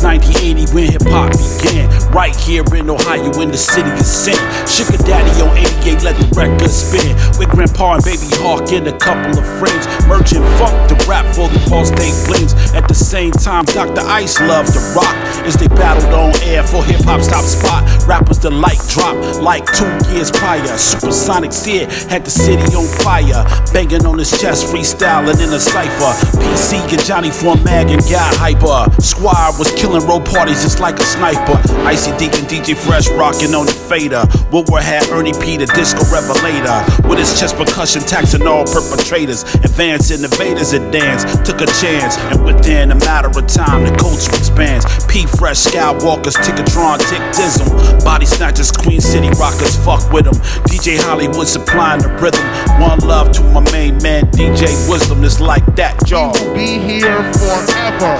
was 1980 when hip hop began. Right here in Ohio, in the city of sin. Sugar Daddy on 88, let the record spin. With Grandpa and Baby Hawk and a couple of friends. Merging funk to rap for the Ball State Blings. At the same time, Dr. Ice loved to rock as they battled on air for hip hop's top spot. Rappers the light drop like 2 years prior. Supersonic's here had the city on fire. Banging on his chest, freestyling in a cypher. PC and Johnny formed Mag and got hyper. Squad was killing road parties just like a sniper. Icy Deep and DJ Fresh rocking on the fader. Woodward had Ernie P, the disco revelator. With his chest percussion taxing all perpetrators. Advanced innovators that dance, took a chance. And within a matter of time, the culture expands. P Fresh, Skywalkers, Ticketron, Tick Dizzle. Body snatchers, Queen City rockers, fuck with them. DJ Hollywood supplying the rhythm. One love to my main man, DJ Wisdom. It's like that, y'all. We will be here forever.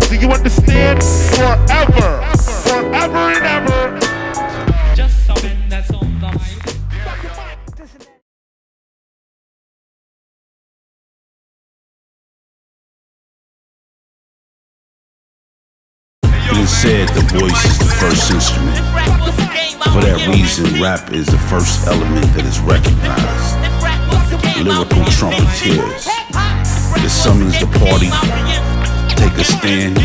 Do you understand? Forever. Forever and ever. Just something that's on the mic. It is said the voice is the first instrument. For that reason, rap is the first element that is recognized. Lyrical trumpeteers. It summons the party, take a stand,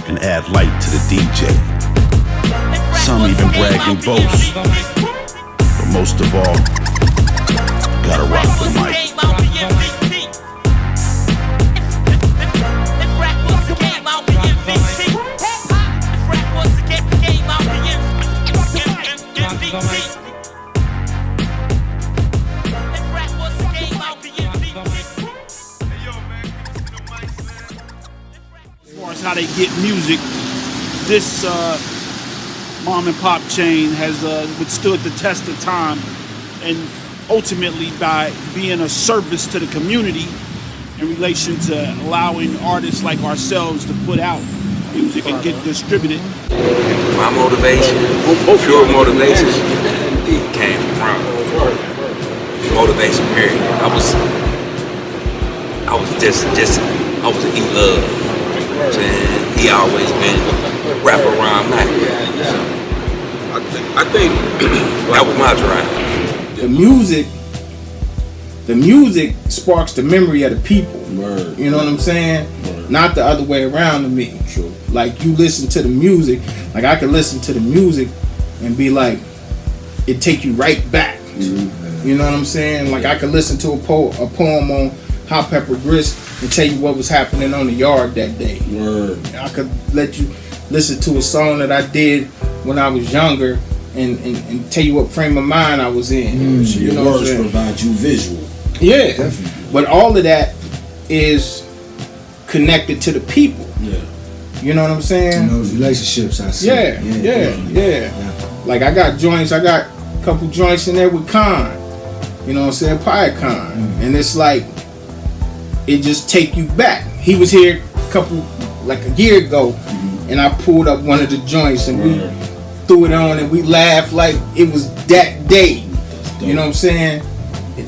and add light to the DJ. Some even brag and boast, but most of all, gotta rock the mic. As far as how they get music, this mom and pop chain has withstood the test of time, and ultimately by being a service to the community in relation to allowing artists like ourselves to put out music and get distributed. My motivation, pure motivation, came from Ron. Motivation, period. I was in love. And he always been rapper around Mac. So I think that was my drive. The music sparks the memory of the people. Word. You know what I'm saying? Word. Not the other way around to me. True. Like you listen to the music, like I can listen to the music and be like, it take you right back. Mm-hmm. You know what I'm saying? Like I could listen to a poem on Hot Pepper Grist and tell you what was happening on the yard that day. Word. I could let you listen to a song that I did when I was younger and tell you what frame of mind I was in. So you your know words provide you visual. Yeah. Definitely. But all of that is connected to the people. Yeah. You know what I'm saying? In those relationships, I see. Yeah. Like I got a couple joints in there with Khan. You know what I'm saying? Pie Khan. And it's like, it just take you back. He was here like a year ago, and I pulled up one of the joints and we threw it on and we laughed like it was that day. You know what I'm saying?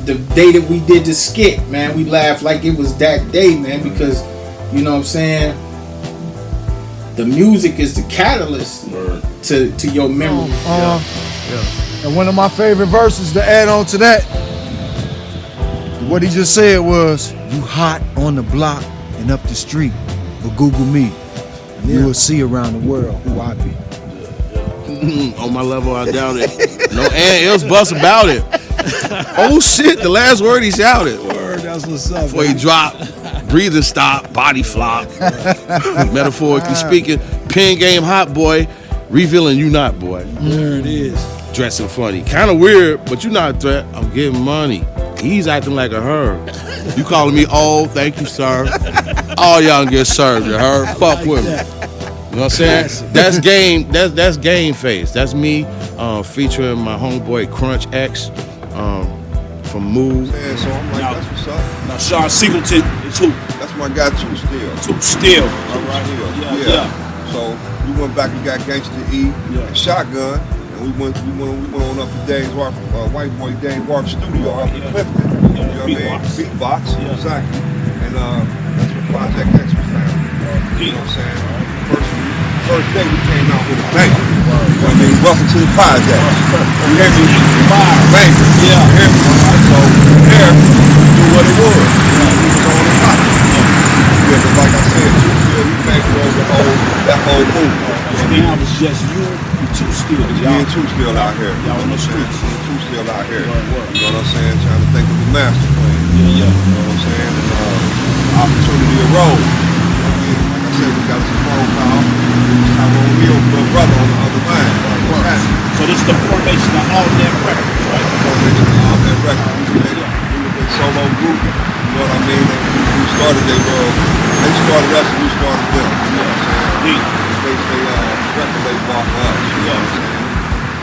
The day that we did the skit, man, we laughed like it was that day, man, because, you know what I'm saying, the music is the catalyst to your memory. And one of my favorite verses to add on to that, what he just said was, you hot on the block and up the street, but Google me, and you will see around the world who I be. On my level, I doubt it. No and else bust about it. Oh shit, the last word he shouted. Word, that's what's up. Before he dropped, breathing stop, body flop. Metaphorically speaking, pen game hot boy, revealing you not boy. There it is. Dressing funny. Kind of weird, but you not a threat. I'm getting money. He's acting like a her. You calling me old, thank you, sir. All y'all get served, you heard? Fuck with me. You know what I'm saying? That's game face. That's me featuring my homeboy Crunch X from Move. Yeah, so I'm like, that's what's up. Now Sean Singleton is who? That's my guy too, still. Still. All right. Yeah. So we went back and got Gangsta E and Shotgun, and we went on up to Dave's Warp, White Boy Dave Warp Studio up in Clifton. You know what I mean? Beatbox, exactly. And that's what Project X was found. You know what I'm saying? First first day we came out with a bang. You know what I mean? Welcome to the podcast. You hear me? Bang. Yeah. You hear me? So there, we knew what it was. We was on the top. Yeah, but like I said, we came from that whole movement. So now it's just you and Two Still. Me and Two Still out here. Y'all on the streets. Two Still out here. You know what I'm saying? Trying to think of the master plan. Yeah. You know what I'm saying? And opportunity arose. Like I said, we got some phone call. Tyrone Hill, my brother on the other line. So this is the formation of All That Records, right? Formation of All That Records. We was a solo group. You know what I mean? We started they started us and we started them. You know what I'm saying? They record label off of us. You know what I'm saying?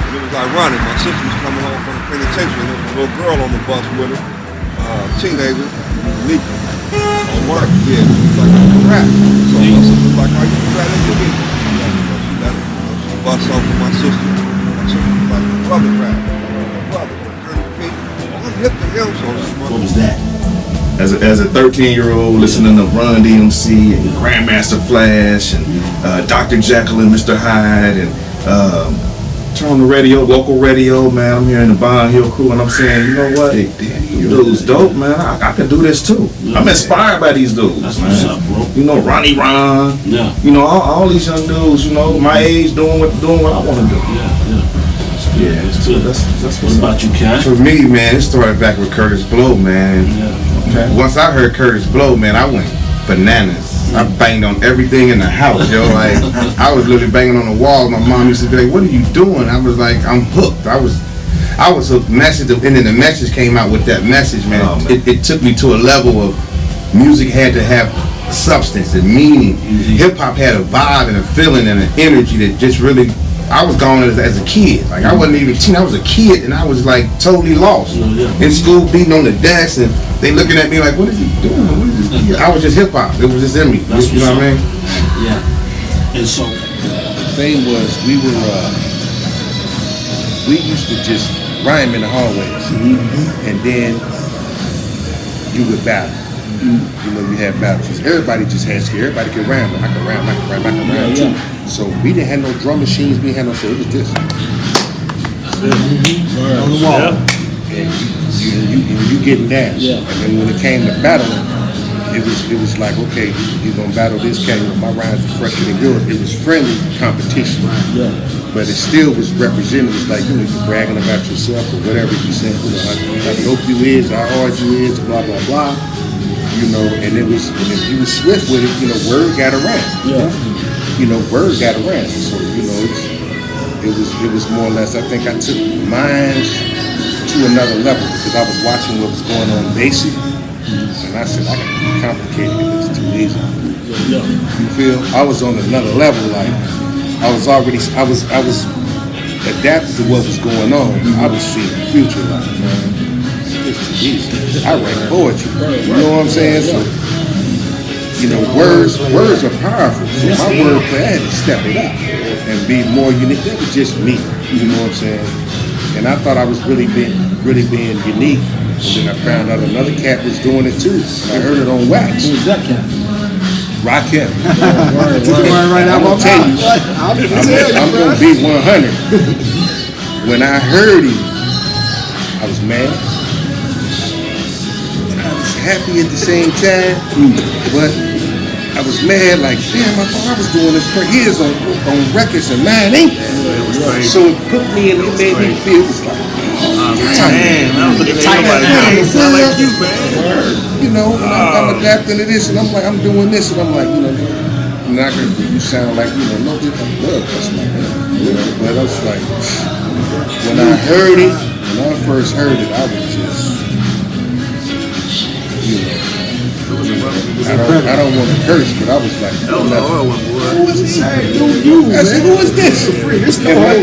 And it was ironic. My sister was coming home from the penitentiary and there was a little girl on the bus with her, teenager, Nika. On work, yeah, she was like, I can rap. So my sister was like, are you rapping with me? She bust off with my sister. My sister was like, brother rap. Brother, I'm hip to him, so what was that? As a 13-year-old listening to Run DMC and Grandmaster Flash and Dr. Jekyll and Mr. Hyde and turn on the radio, local radio, man. I'm hearing the Bond Hill crew and I'm saying, you know what? Hey, you dudes dope, man. I can do this too. I'm inspired by these dudes, That's man. what's up, bro. You know, Ronnie Ron. Yeah. You know, all these young dudes, you know, my age doing what I want to do. Yeah. That's What about you, Ken? For me, man, it started back with Curtis Blow, man. Yeah. Okay. Once I heard Curtis Blow, man, I went bananas. I banged on everything in the house, yo. Like, I was literally banging on the wall. My mom used to be like, "What are you doing?" I was like, "I'm hooked." I was a message, and then the message came out with that message, man. It took me to a level of music had to have substance and meaning. Hip hop had a vibe and a feeling and an energy that just really. I was gone as a kid. Like, I wasn't even a teen. I was a kid, and I was like totally lost in school, beating on the desk, and they looking at me like, "What is he doing? What is this?" I was just hip hop. It was just in me. You know what I mean? Yeah. And so the thing was, we used to just rhyme in the hallways, and then you would battle. You know, you had battles. Everybody just had skill. Everybody could rhyme. I could rhyme too. So we didn't have no drum machines. We didn't have no. So it was this on the wall, and you getting down. And then when it came to battling, it was like, okay, you're gonna battle this cat. My rhymes are fresher than yours. It was friendly competition. But it still was represented. It's like, you know, you're bragging about yourself or whatever you said. You know, how dope you is, how hard you is, blah blah blah. You know, and if you was swift with it, you know, word got around. You know, word got around. So, you know, it was more or less, I think I took mine to another level because I was watching what was going on basic. And I said, I can be complicated if it's too easy. You feel? I was on another level, like I was adapted to what was going on. I was seeing the future, like, man. It's too easy. I write poetry. You know what I'm saying? So, you know, words are powerful. So my wordplay, I had to step it up and be more unique. That was just me. You know what I'm saying? And I thought I was really being unique. And then I found out another cat was doing it too. And I heard it on wax. who's that cat? Rakim. I'm gonna tell you. I'm gonna be 100. When I heard him, I was mad. Happy at the same time, but I was mad, like, damn, I thought I was doing this for years on records and mine ain't. So it put me in, it made me feel, it's like, you know, and I'm adapting to this, and I'm like, I'm doing this, and I'm like, you know, you sound like, you know, no different blood, that's my man. You know, but I was like, when I heard it, when I first heard it, I was just, you know, I don't want to curse, but I was like, who is this? I said, who is this? Yeah.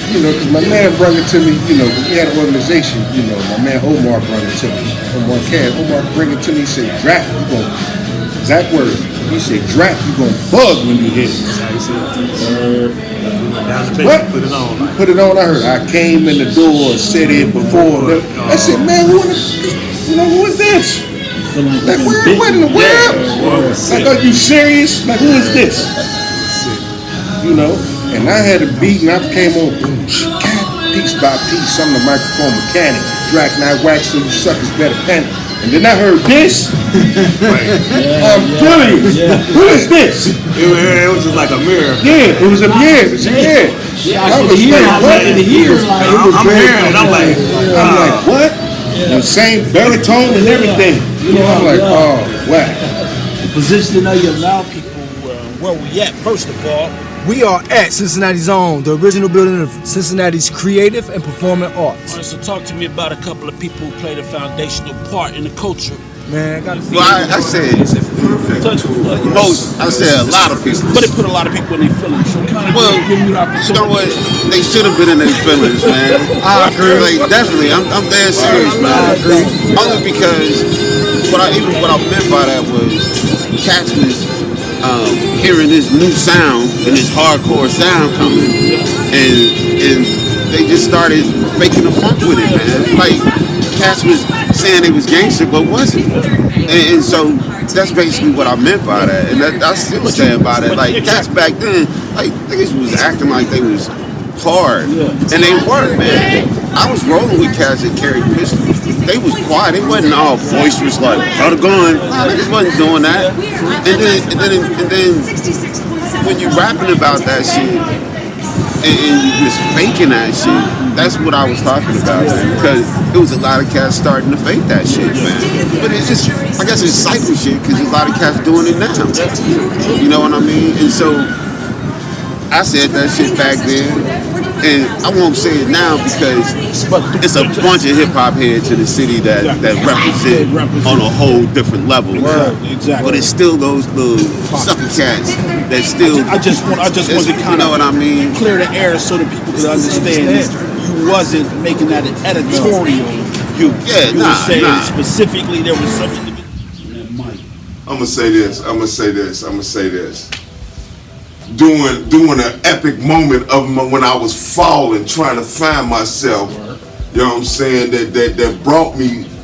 You know, because my man brought it to me, you know, we had an organization, you know, my man Omar brought it to me. Omar bring it to me, he said, Drac, you going, Zach Word, he said, Drac, you going to bug when you hit it. What? Put it on, I heard. I came in the door, said it before. I said, man, who is this? Like, what in the world? Like, are you serious? Like, who is this? You know? And I had a beat and I came on, boom, piece by piece. I'm the microphone mechanic. Drac night wax so you suckers better panic. And then I heard this. I'm brilliant. Who is this? It was just like a mirror. Yeah, it was a mirror. I was like, what? I'm hearing it. I'm like, what? The same baritone and everything. You know, I'm like, oh, wow. The positioning of your mouth, people, where we at, first of all. We are at Cincinnati's own, the original building of Cincinnati's creative and performing arts. All right, so talk to me about a couple of people who played a foundational part in the culture. Man, I gotta see. Well, I said most. I said a lot of people, but it put a lot of people in their feelings. So well, you know what? They should have been in their feelings, man. I agree. Like, definitely, I'm dead serious, man. I agree. Only because what I meant by that was cats was hearing this new sound and this hardcore sound coming, and they just started faking the funk with it, man. Like, cats was saying it was gangster, but wasn't. And so that's basically what I meant by that, and I still stand by that. Like, cats back then, like, niggas was acting like they was hard, and they weren't, man. I was rolling with cats that carried pistols. They was quiet. They wasn't all boisterous like, got a gun. Nah, niggas wasn't doing that. And then when you rapping about that shit and you just faking that shit, that's what I was talking about, man. Because it was a lot of cats starting to fake that shit, man. But it's just, I guess it's cycle shit because there's a lot of cats doing it now. You know what I mean? And so I said that shit back then. And I won't say it now because it's a bunch of hip hop heads in the city that represent on a whole different level. Exactly. But it's still those little sucker cats that still. I just want to kind of, you know what I mean? Clear the air so that people could understand that you wasn't making that an editorial. You were saying specifically there was something that might. I'm gonna say this. Doing an epic moment of when I was falling, trying to find myself. You know what I'm saying? That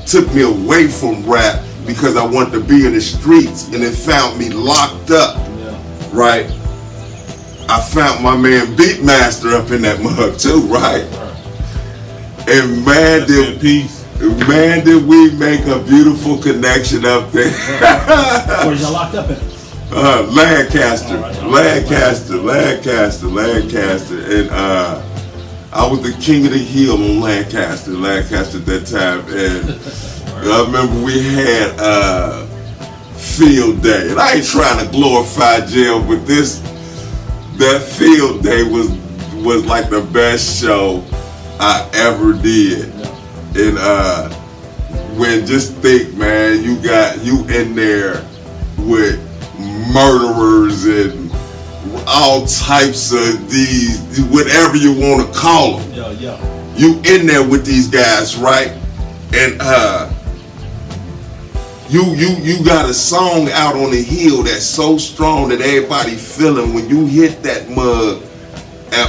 took me away from rap because I wanted to be in the streets, and it found me locked up. Right? I found my man Beatmaster up in that mug too, right? And man, did we make a beautiful connection up there. Where's y'all locked up at? Lancaster, and I was the king of the hill on Lancaster at that time, and I remember we had field day, and I ain't trying to glorify jail, but that field day was like the best show I ever did, and when just think, man, you in there with murderers and all types of these, whatever you want to call them. You in there with these guys, right? And you got a song out on the hill that's so strong that everybody feeling when you hit that mug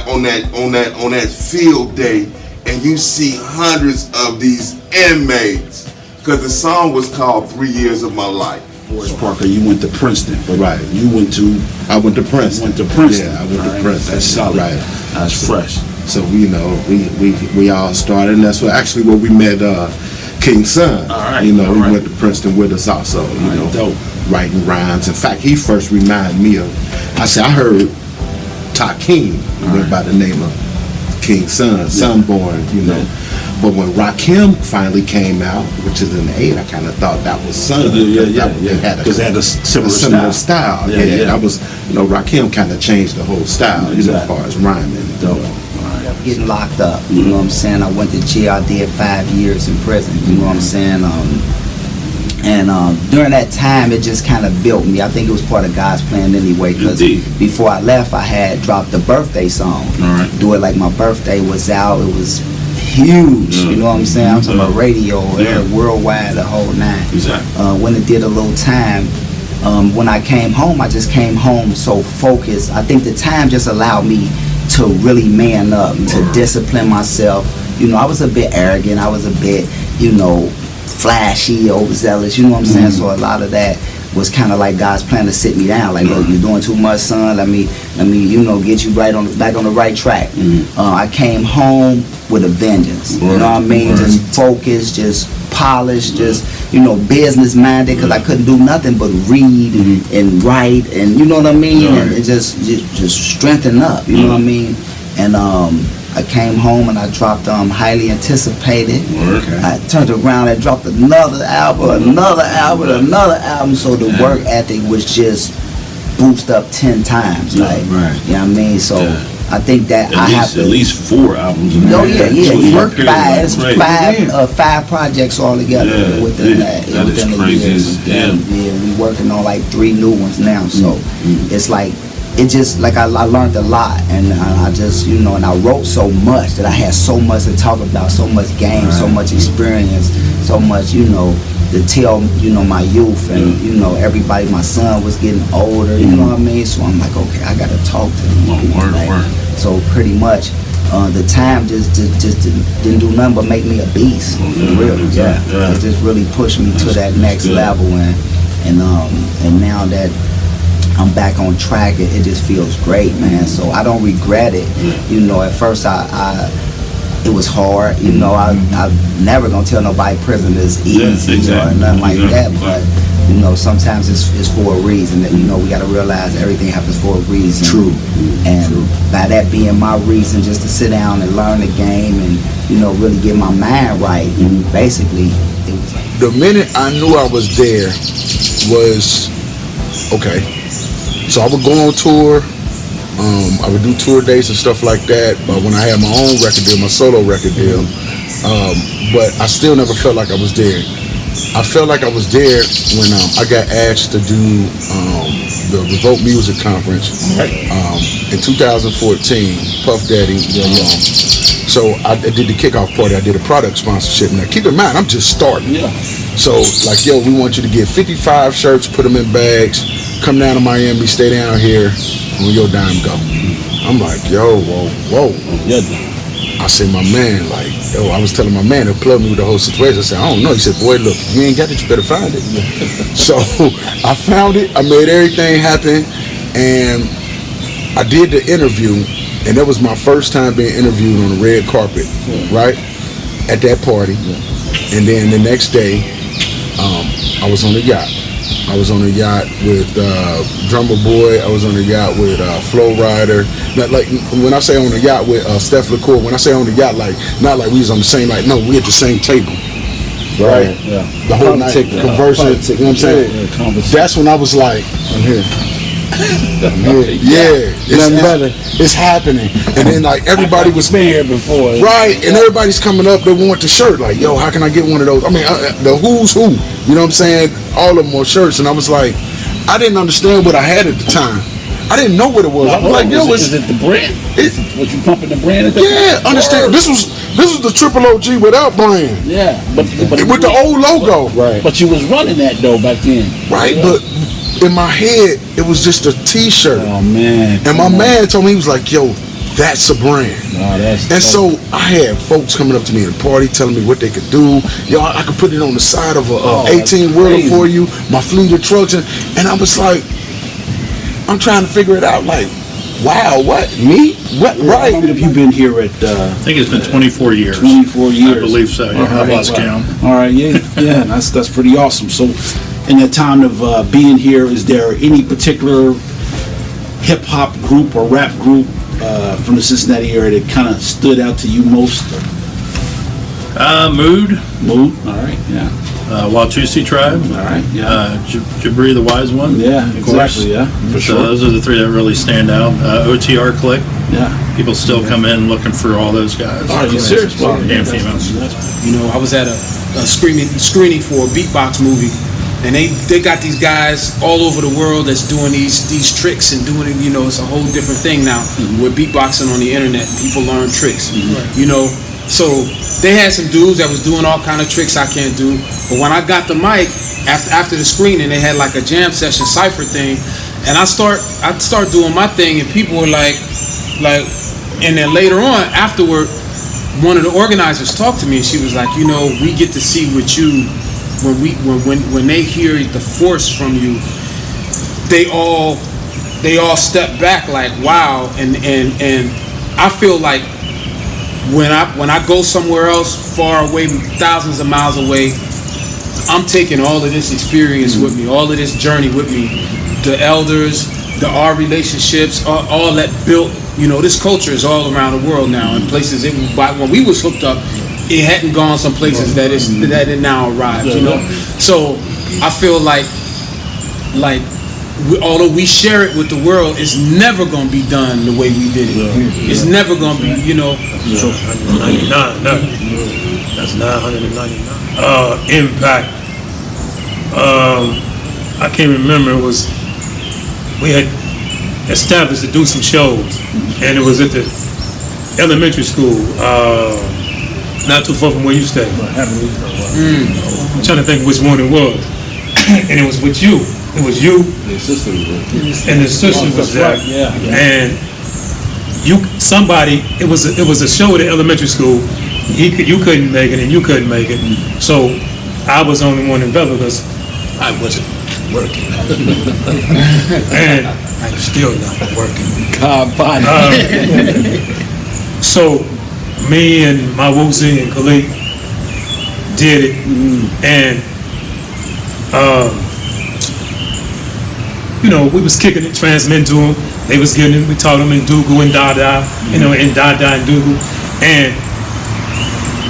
on that field day, and you see hundreds of these inmates, because the song was called 3 Years of My Life. Forrest Parker, you went to Princeton. Right. I went to Princeton. Yeah, I went to Princeton. That's solid. Right. That's fresh. So we all started, and that's where we met King Son. All right. He went to Princeton with us also. Dope. Writing rhymes. In fact, he first reminded me of. I heard Takeem. He went by the name of King Son, Sunborn. But when Rakim finally came out, which is in the 8, I kind of thought that was Son. Because they had a similar style. That was, Rakim kind of changed the whole style, as far as rhyming. Getting locked up, you know what I'm saying? I went to jail, I did 5 years in prison, you know what I'm saying? And during that time, it just kind of built me. I think it was part of God's plan anyway, because before I left, I had dropped the birthday song. Do It Like My Birthday was out, it was huge, you know what I'm saying? I'm talking about radio, worldwide, the whole nine. When it did a little time, when I came home, I just came home so focused. I think the time just allowed me to really man up, to discipline myself. I was a bit arrogant, I was a bit, flashy, overzealous, you know what I'm saying? So a lot of that was kind of like God's plan to sit me down. Like, look, you're doing too much, son. Let me, you know, get you back on the right track. I came home with a vengeance. You know what I mean? Just focused, just polished, just, you know, business minded. Because I couldn't do nothing but read and write, and you know what I mean. And just strengthen up. You know what I mean? And I came home and I dropped Highly Anticipated. I turned around and dropped another album. So the work ethic was just boosted up 10 times. Like, you know what I mean? So I think that at least 4 albums. Oh yeah. It's 5 projects all together within that. That is crazy. Yeah, we working on like 3 new ones now. So it's like, it just like I learned a lot, and I just, you know, and I wrote so much that I had so much to talk about, so much game, so much experience, so much, you know, to tell, you know, my youth, and you know, everybody. My son was getting older, you know what I mean. So I'm like, okay, I gotta talk to them. So pretty much, the time just didn't do nothing but make me a beast. For real, it just really pushed me to that next level, and now that I'm back on track, it just feels great, man. So I don't regret it. You know, at first it was hard. You know, I'm never gonna tell nobody prison is easy or nothing like that. But you know, sometimes it's for a reason. That, you know, we gotta realize everything happens for a reason. True. And by that being my reason, just to sit down and learn the game and, you know, really get my mind right. Basically, it was like, the minute I knew I was there was okay. So I would go on tour, I would do tour dates and stuff like that, but when I had my own record deal, my solo record deal, but I still never felt like I was there. I felt like I was there when I got asked to do the Revolt Music Conference in 2014, Puff Daddy. So I did the kickoff party, I did a product sponsorship. Now keep in mind, I'm just starting. So like, yo, we want you to get 55 shirts, put them in bags, come down to Miami, stay down here, on your dime go. I'm like, yo, whoa. I said, my man, like, yo, I was telling my man to plug me with the whole situation. I said, I don't know. He said, boy, look, if you ain't got it, you better find it. So I found it, I made everything happen, and I did the interview, and that was my first time being interviewed on the red carpet, right? At that party. And then the next day, I was on the yacht. I was on a yacht with Drummer Boy. I was on a yacht with Flow Rider. Not like when I say on the yacht with Steph LaCour. When I say on the yacht, like not like we was on the same, like no, we at the same table, right? The whole night conversing. You know what I'm saying? That's when I was like, I'm here. It's happening. And then like everybody was been here before, right? And everybody's coming up. They want the shirt. Like, yo, how can I get one of those? I mean, the who's who. You know what I'm saying? All of them wore shirts, and I was like, I didn't understand what I had at the time. I didn't know what it was. I was like, yo, is it the brand? Was you pumping the brand at that time? Understand? This was the Triple OG without brand. Yeah, but with the old logo. Right. But you was running that though back then. Right, but in my head, it was just a T-shirt. Oh man! And my man told me, he was like, "Yo, that's a brand." And so I had folks coming up to me at a party telling me what they could do. Yo, I could put it on the side of a 18-wheeler for you, my fleet of trucks, and I was like, I'm trying to figure it out. Like, wow, what me? What? Right? How long have you been here at? I think it's been 24 years. 24 years, I believe so. Yeah, I lost count. All right, yeah, that's pretty awesome. So, in that time of being here, is there any particular hip hop group or rap group from the Cincinnati area that kind of stood out to you most? Mood. All right, yeah. Watusi Tribe. All right, yeah. Jabri the Wise One. Yeah, of exactly. Course. Yeah, for So sure. those are the 3 that really stand out. OTR Click. Yeah. People still come in looking for all those guys. Are you serious? And females. You know, I was at a screening for a beatbox movie, and they got these guys all over the world that's doing these tricks and doing it. You know, it's a whole different thing now. With beatboxing on the internet, people learn tricks. You know, so they had some dudes that was doing all kind of tricks I can't do. But when I got the mic after the screening, they had like a jam session cipher thing, and I start doing my thing, and people were like, and then later on afterward, one of the organizers talked to me, and she was like, you know, we get to see what you when they hear the force from you, they all step back like, wow. And I feel like when I go somewhere else far away, thousands of miles away, I'm taking all of this experience with me, all of this journey with me, the elders, our relationships, all that built. This culture is all around the world now, in places when we was hooked up, it hadn't gone some places that it now arrived. So I feel like although we share it with the world, it's never gonna be done the way we did it. It's never gonna be, 99, no. That's 999. Impact. I can't remember. It was, we had established to do some shows, and it was at the elementary school, not too far from where you stay. I'm trying to think which one it was, and it was with you. It was you, and the sister was there, and somebody. It was a show at the elementary school. You couldn't make it, and you couldn't make it, so I was the only one involved because I wasn't working, and I'm still not working. So me and my Bootsy and Khalid did it, and we was kicking it, transmitting to them. They was getting it. We taught them in Dugu and Dada, in Dada and Dugu, and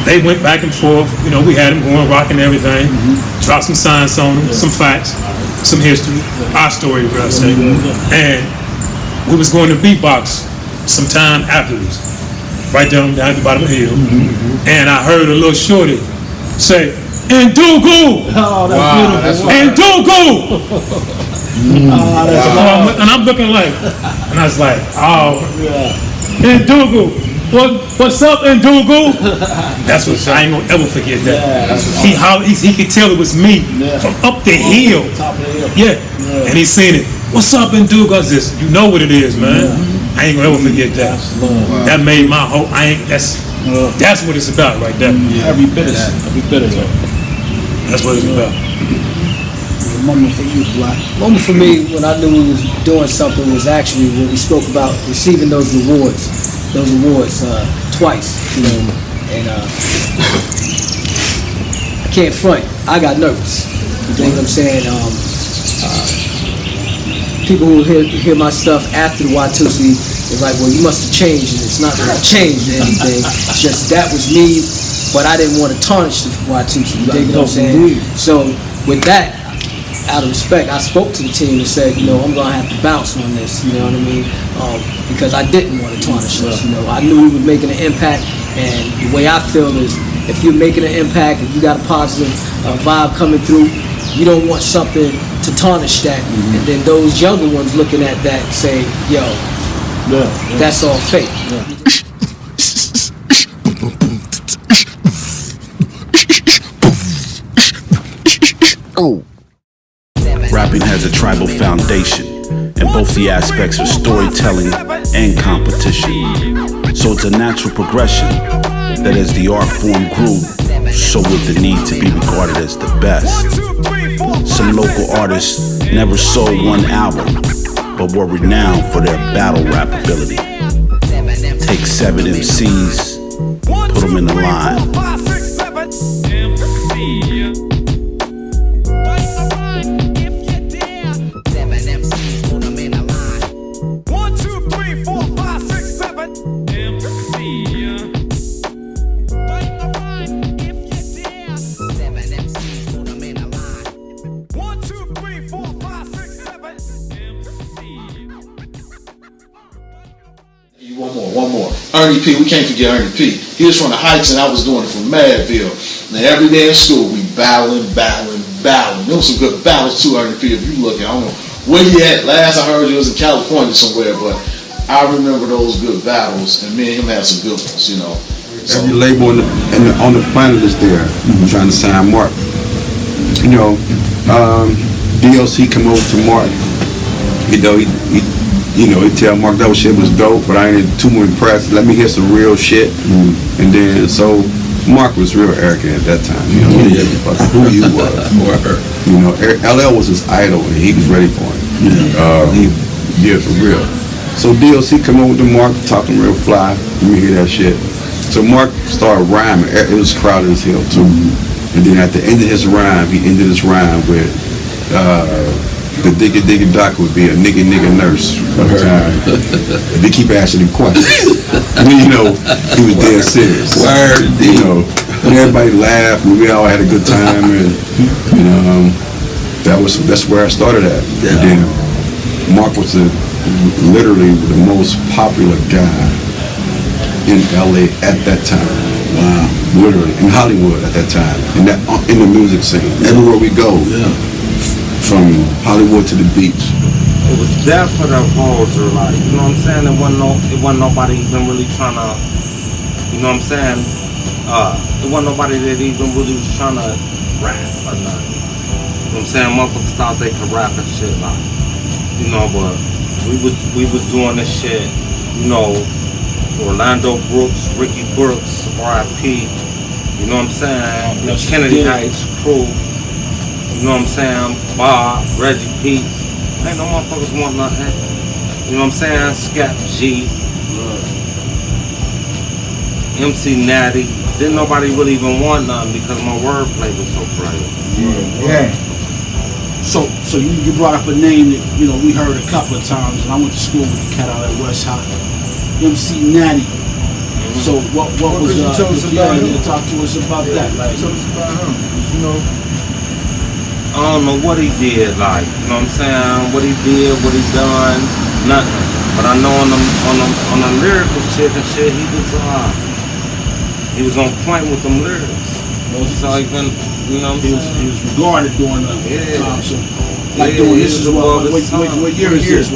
they went back and forth. We had them going, rocking everything. Dropped some science on them, some facts, some history, our story, I say. And we was going to beatbox sometime afterwards, right down at the bottom of the hill. And I heard a little shorty say, "Ndugu!" Oh, that's beautiful. Ndugu! And I'm looking like, and I was like, oh, Ndugu, what's up, Ndugu? That's what I ain't gonna ever forget that. He could tell it was me from up the hill. And he seen it. What's up, Ndugu? I said, you know what it is, man. I ain't gonna ever forget that. That made my whole. That's what it's about right there. Every bit of that. That's what it's about. Moment for you, Black. Moment for me when I knew we was doing something was actually when we spoke about receiving those rewards twice, and I can't front. I got nervous. You know what I'm saying? People who hear my stuff after the Watusi is like, well, you must have changed, and it's not that I changed anything. It's just that was me, but I didn't want to tarnish the Watusi. You dig what I'm saying? So with that, out of respect, I spoke to the team and said, I'm gonna have to bounce on this. You know what I mean? Because I didn't want to tarnish us. I knew we were making an impact, and the way I feel is, if you're making an impact, if you got a positive vibe coming through, you don't want something to tarnish that. And then those younger ones looking at that say, yo, that's all fake. Rapping has a tribal foundation in both the aspects of storytelling and competition. So it's a natural progression that as the art form grew, so would the need to be regarded as the best. Some local artists never sold one album, but were renowned for their battle rap ability. Take 7 MCs, put them in the line. One more. Ernie P, we can't forget Ernie P. He was from the Heights and I was doing it from Madville. Now every day in school we battling. There was some good battles too, Ernie P, if you look at. I don't know where you at. Last I heard you was in California somewhere, but I remember those good battles, and me and him had some good ones, So, every label on the planet is there trying to sign Mark. DLC come over to Mark. He tell Mark that shit was dope, but I ain't too impressed. Let me hear some real shit. And then so Mark was real arrogant at that time. You know, he didn't give a fuck who you was. You know, LL was his idol, and he was ready for him. For real. So DLC come over to Mark, talking real fly. You hear that shit. So Mark started rhyming. It was crowded as hell too. And then at the end of his rhyme, he ended his rhyme with the diggy diggy doc would be a nigga nurse by the time. They keep asking him questions. You know, he was dead serious. You know, and everybody laughed and we all had a good time, and you know, that's where I started at. And then Mark was literally the most popular guy in LA at that time. Wow. Literally in Hollywood at that time, in the music scene, everywhere we go. From Hollywood to the beach. It was there for the vulture, like, you know what I'm saying? It wasn't nobody even really trying to, you know what I'm saying? It wasn't nobody that even really was trying to rap or nothing. You know what I'm saying? Motherfuckers thought they could rap and shit, like, you know, but we was doing this shit, you know, Orlando Brooks, Ricky Brooks, R.I.P., you know what I'm saying? The Kennedy Heights crew. You know what I'm saying? Bob, Reggie Pete. Ain't no motherfuckers want nothing. You know what I'm saying? Scat G. MC Natty. Didn't nobody really even want nothing because my wordplay was so bright. Yeah. So you brought up a name that, you know, we heard a couple of times, and I went to school with the cat out at West High. MC Natty. So what was you tell us about him? Talk to us about that. Like, tell us about him. You know. I don't know what he did, like, you know what I'm saying? What he did, what he done, nothing. But I know on the lyrical shit and shit, he was on point with them lyrics. So even, you know what I'm saying? He was regarded during the time. So, like doing this is what year is this?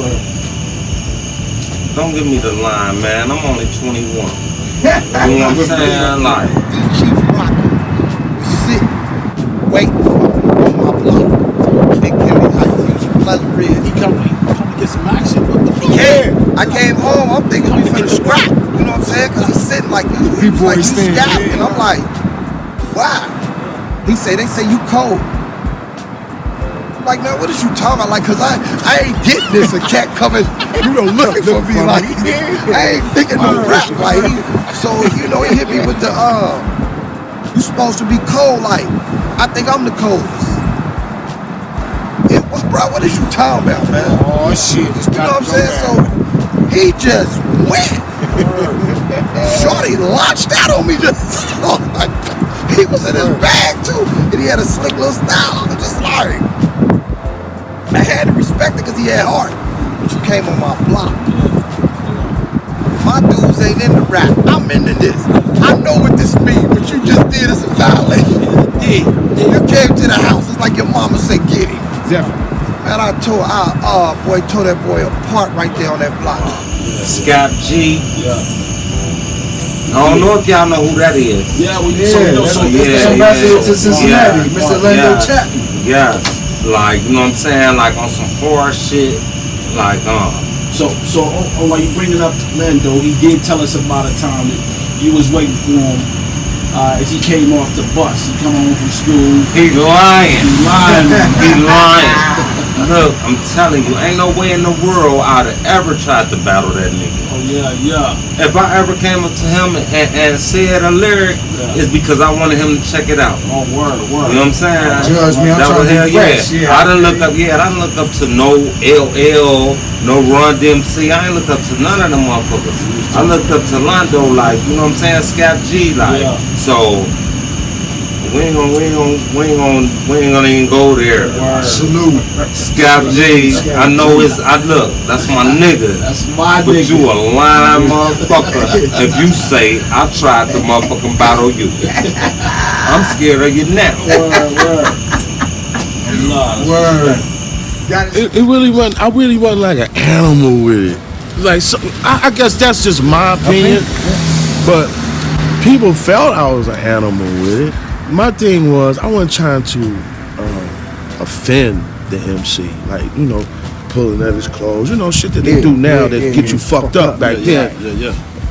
Don't give me the line, man. I'm only 21. You know what I'm saying? Like, Chief Rocker sit waiting for me on my block. Big Kennedy Heights. He was from Pleasant Ridge. He come to get some action. I came home. I'm thinking we finna scrap. You know what I'm saying? Because he's sitting like he was like, you scrapping. And I'm like, why? They say you cold. I'm like, man, what is you talking about? Like, cause I ain't getting this. A cat coming, you know, looking for me. Like, I ain't thinking no rap. Like, so you know, he hit me with the you supposed to be cold. Like, I think I'm the coldest. Bro, what is you talking about, man? Oh shit! You know what I'm saying? So he just went. Shorty launched out on me just like he was in his bag too, and he had a slick little style. I was just like, I had to respect it because he had heart. But you came on my block. My dudes ain't into rap. I'm into this. I know what this means. What you just did is a violation. You came to the house. It's like your mama said, get him. Definitely. Man, I tore that boy apart right there on that block. Scott G. Yeah. I don't know if y'all know who that is. Yeah, we ambassador to Cincinnati, Mr. Lando Chapman. Yes, like, you know what I'm saying, like on some horror shit, like So while you bringing up Lando, he did tell us about a time that you was waiting for him as he came off the bus. He come home from school. He lying. He lying. Look, I'm telling you, ain't no way in the world I'd have ever tried to battle that nigga. Oh yeah. If I ever came up to him and said a lyric, it's because I wanted him to check it out. Oh, word. You know what I'm saying? Judge me, I'm trying to be fresh. Yeah. I didn't look up to no LL, no Run DMC. I ain't look up to none of them motherfuckers. I looked up to Londo, like, you know what I'm saying, Scap G, like. Yeah. So we ain't gonna even go there. Salute. Scap G, I know that's my nigga. That's my but nigga. You a lying motherfucker if you say I tried to motherfucking battle you. I'm scared of you now. Word. It really wasn't. I really wasn't like an animal with it. Like, so, I guess that's just my opinion. But people felt I was an animal with it. My thing was, I wasn't trying to offend the MC, like, you know, pulling at his clothes, you know, shit that they do now that get you fucked up back then.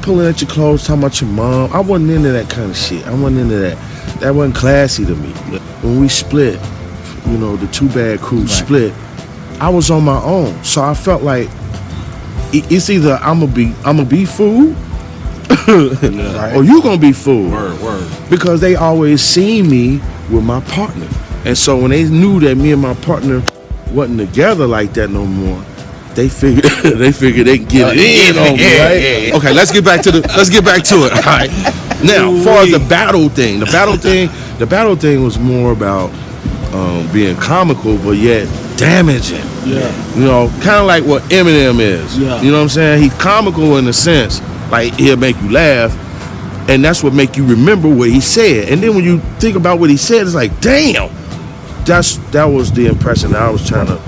pulling at your clothes, talking about your mom. I wasn't into that kind of shit. I wasn't into that. That wasn't classy to me. When we split, you know, the Two Bad Crew split, I was on my own. So I felt like it's either I'm gonna be fooled or you gonna be fooled. Word. Because they always seen me with my partner. And so when they knew that me and my partner wasn't together like that no more, they figured they can get it in on me, right? Okay, let's get back to it. All right. Now, as far as the battle thing was more about being comical, but yet damaging. Yeah. You know, kind of like what Eminem is. Yeah. You know what I'm saying? He's comical in a sense, like he'll make you laugh, and that's what make you remember what he said. And then when you think about what he said, it's like, damn. That was the impression that I was trying to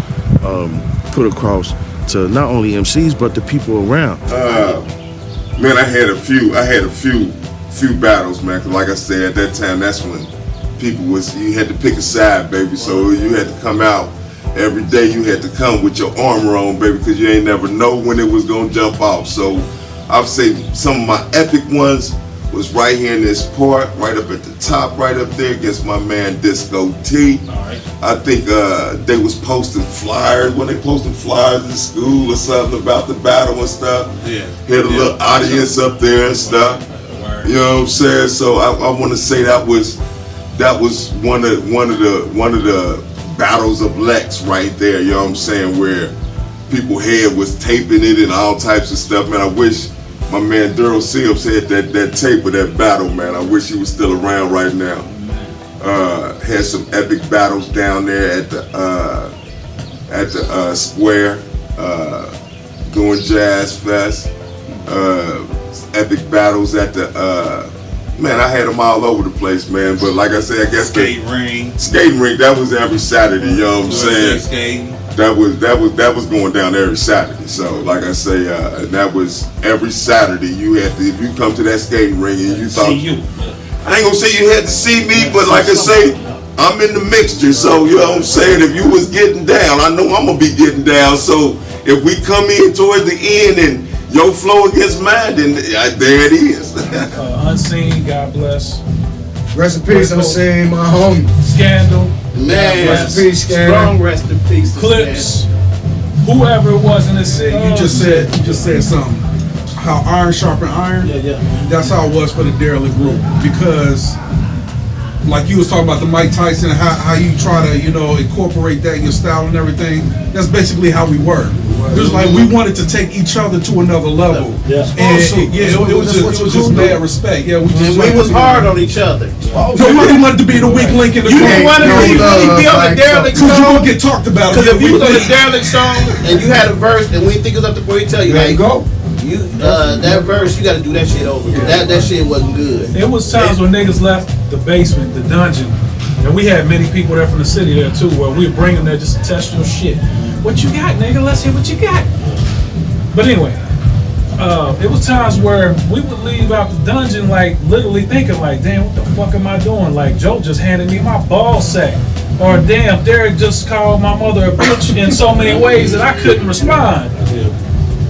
put across to not only MCs but the people around. Man, I had a few battles, man. 'Cause like I said, at that time, that's when you had to pick a side, baby. So you had to come out every day. You had to come with your armor on, baby, because you ain't never know when it was gonna jump off. So I'll say some of my epic ones was right here in this part, right up at the top, right up there against my man Disco T. I think they was posting flyers when they posted flyers in school or something about the battle and stuff. Yeah. Had a little audience up there and stuff. You know what I'm saying? So I want to say that was one of the battles of Lex right there. You know what I'm saying? Where people head was taping it and all types of stuff. Man, I wish my man Daryl Sims had that tape of that battle, man. I wish he was still around right now. Had some epic battles down there at the square, doing Jazz Fest. Epic battles at the man, I had them all over the place, man. But like I said, I guess Skating ring, that was every Saturday, you know what I'm saying? Skating. That was going down every Saturday. So like I say, that was every Saturday. You had to, if you come to that skating ring and you thought, I ain't gonna say you had to see me, but like I say, I'm in the mixture. So you know what I'm saying? If you was getting down, I know I'm gonna be getting down. So if we come in towards the end and your flow against mine, then there it is. Unseen, God bless. Rest in peace, Unseen, my homie. Scandal. Man, rest in peace, Scandal. Strong rest in peace. Clips. Whoever it was in the city. You just said something. How iron sharpen iron. Yeah. That's how it was for the Derelict group, because like you was talking about the Mike Tyson, how you try to incorporate that in your style and everything. That's basically how we were. It was like we wanted to take each other to another level. Yeah. And it was just mad respect. Yeah, we was hard on each other. Nobody wanted to be the weak link in the You didn't want to really be on the Derelict song. Because you gonna get talked about. Because if you was on the Derelict song and you had a verse and we think it was up to where he tell you, hey, go. That verse, you got to do that shit over. That shit wasn't good. It was times when niggas left the basement, the dungeon, and we had many people there from the city there too, where we would bring them there just to test your shit. What you got, nigga? Let's hear what you got. But anyway, it was times where we would leave out the dungeon like literally thinking like, damn, what the fuck am I doing? Like Joe just handed me my ball sack. Or damn, Derek just called my mother a bitch in so many ways that I couldn't respond.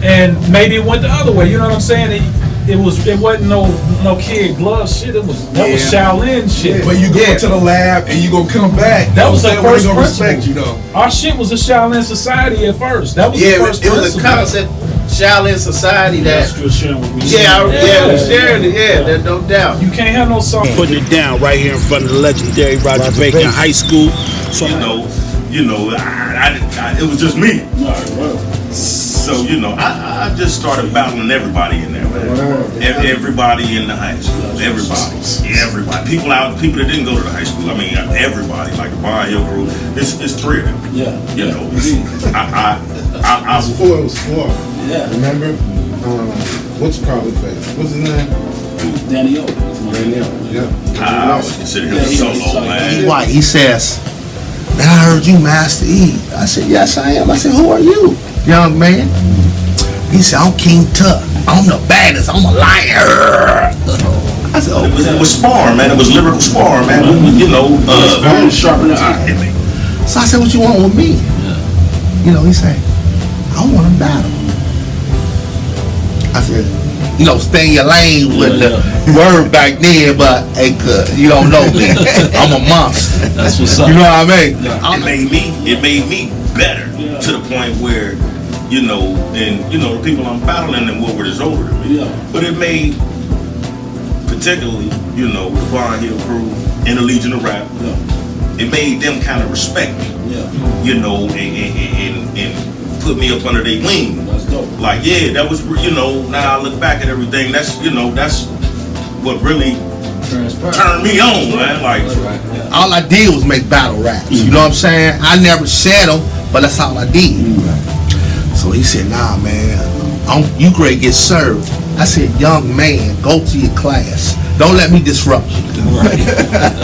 And maybe it went the other way, you know what I'm saying? It wasn't no kid glove shit. That was Shaolin shit. But you go to the lab and you gonna come back. That was the first gonna principle. respect you though. Our shit was a Shaolin society at first. That was the first it was principle. a concept, Shaolin society that. We sharing we shared it. Yeah, there's no doubt. You can't have no song. Putting it down right here in front of the legendary Roger Bacon High School. So it was just me. So I just started battling everybody in there, man. Everybody in the high school, everybody. People that didn't go to the high school. I mean, everybody, like the Barn Hill group. It's three of them. Yeah. I was four. Yeah. Remember? What's Carly face? What's his name? Danny O. Yeah. I always consider him a solo, man. White. He says, "Man, I heard you Master E." I said, "Yes, I am." I said, "Who are you, young man?" He said, "I'm King Tut. I'm the baddest. I'm a lion." I said, "Oh." It was sparring, man. It was lyrical sparring, man. Very sharpening iron. So I said, "What you want with me?" He said, "I want to battle." I said, stay in your lane with the word back then, but hey, you don't know me. I'm a monster. That's what's up. You know what I mean? It made me better to the point where, and the people I'm battling and what were just older than me. Yeah. But it made, particularly, with the Common Hitek crew and the Legion of Rap, it made them kind of respect me. And put me up under their wing. That's dope. Like, that was, now I look back at everything, that's what really turned me on, man. Like, all I did was make battle raps. You know what I'm saying? I never said them, but that's all I did. So he said, nah, man, you great get served. I said, young man, go to your class. Don't let me disrupt you.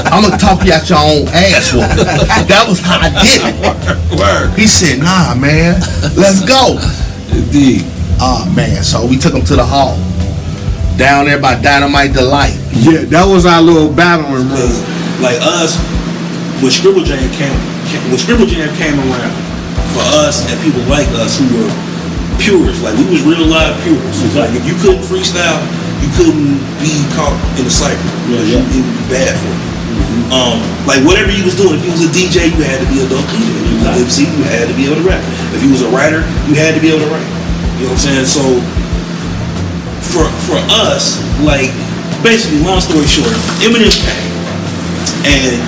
I'm gonna talk you out your own ass whooping. That was how I did it. Word. He said, nah, man, let's go. Indeed. Man, so we took him to the hall. Down there by Dynamite Delight. Yeah, that was our little battling room. Like us, when Scribble Jam came around, for us and people like us who were purists, like we was real live purists. It's like if you couldn't freestyle, you couldn't be caught in the cypher. It would be bad for you. Like whatever you was doing, if you was a DJ, you had to be a dope DJ. If you was an MC, you had to be able to rap. If you was a writer, you had to be able to write. You know what I'm saying? So for us, like basically, long story short, Eminem came, and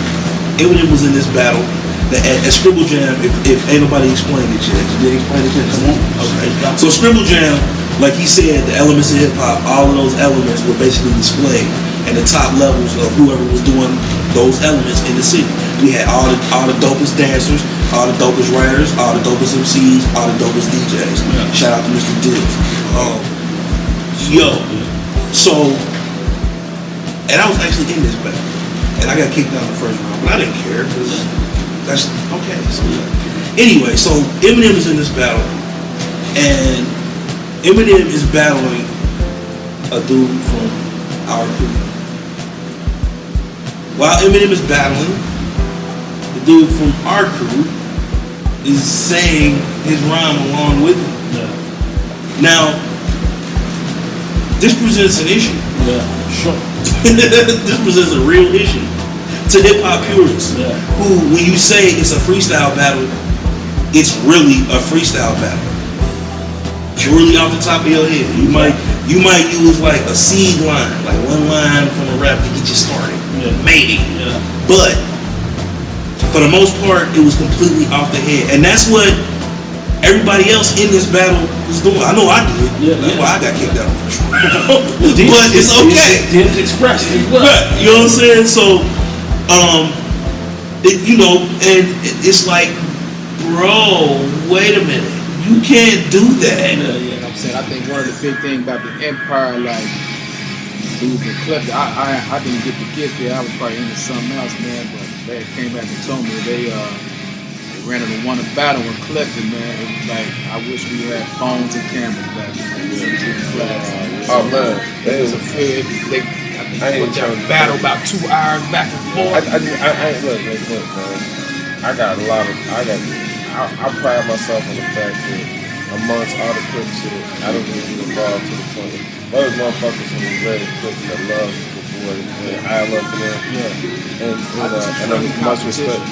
Eminem was in this battle. At Scribble Jam, if ain't nobody explained it yet, did they explain it yet? Come on. Okay. So Scribble Jam, like he said, the elements of hip hop, all of those elements were basically displayed at the top levels of whoever was doing those elements in the city. We had all the dopest dancers, all the dopest writers, all the dopest MCs, all the dopest DJs. Shout out to Mr. Diggs. So, and I was actually in this battle, and I got kicked out in the first round, but I didn't care because. That's okay. So anyway, so Eminem is in this battle, and Eminem is battling a dude from our crew. While Eminem is battling, the dude from our crew is saying his rhyme along with him. Now, this presents an issue. This presents a real issue to hip-hop purists who, when you say it's a freestyle battle, it's really a freestyle battle. Purely off the top of your head. You might use like a seed line, like one line from a rap to get you started. Maybe. But for the most part, it was completely off the head. And that's what everybody else in this battle was doing. I know I did. That's why I got kicked out. But it's okay. Dibs expressed it. Right. You know what I'm saying? So and it's like, bro, wait a minute, you can't do that. I'm saying, I think one of the big things about the Empire, like, losing Clifton, I didn't get to get there. I was probably into something else, man, but they came back and told me they ran into one battle with Clifton, man. It was like, I wish we had phones and cameras back then. Oh, man. It was a fear. I ain't trying to battle about 2 hours back and forth. Look, man. I pride myself on the fact that amongst all the quick shit, I don't really get involved to the point. Those motherfuckers from the very quick that love the boy, and I love for them. And I much respect.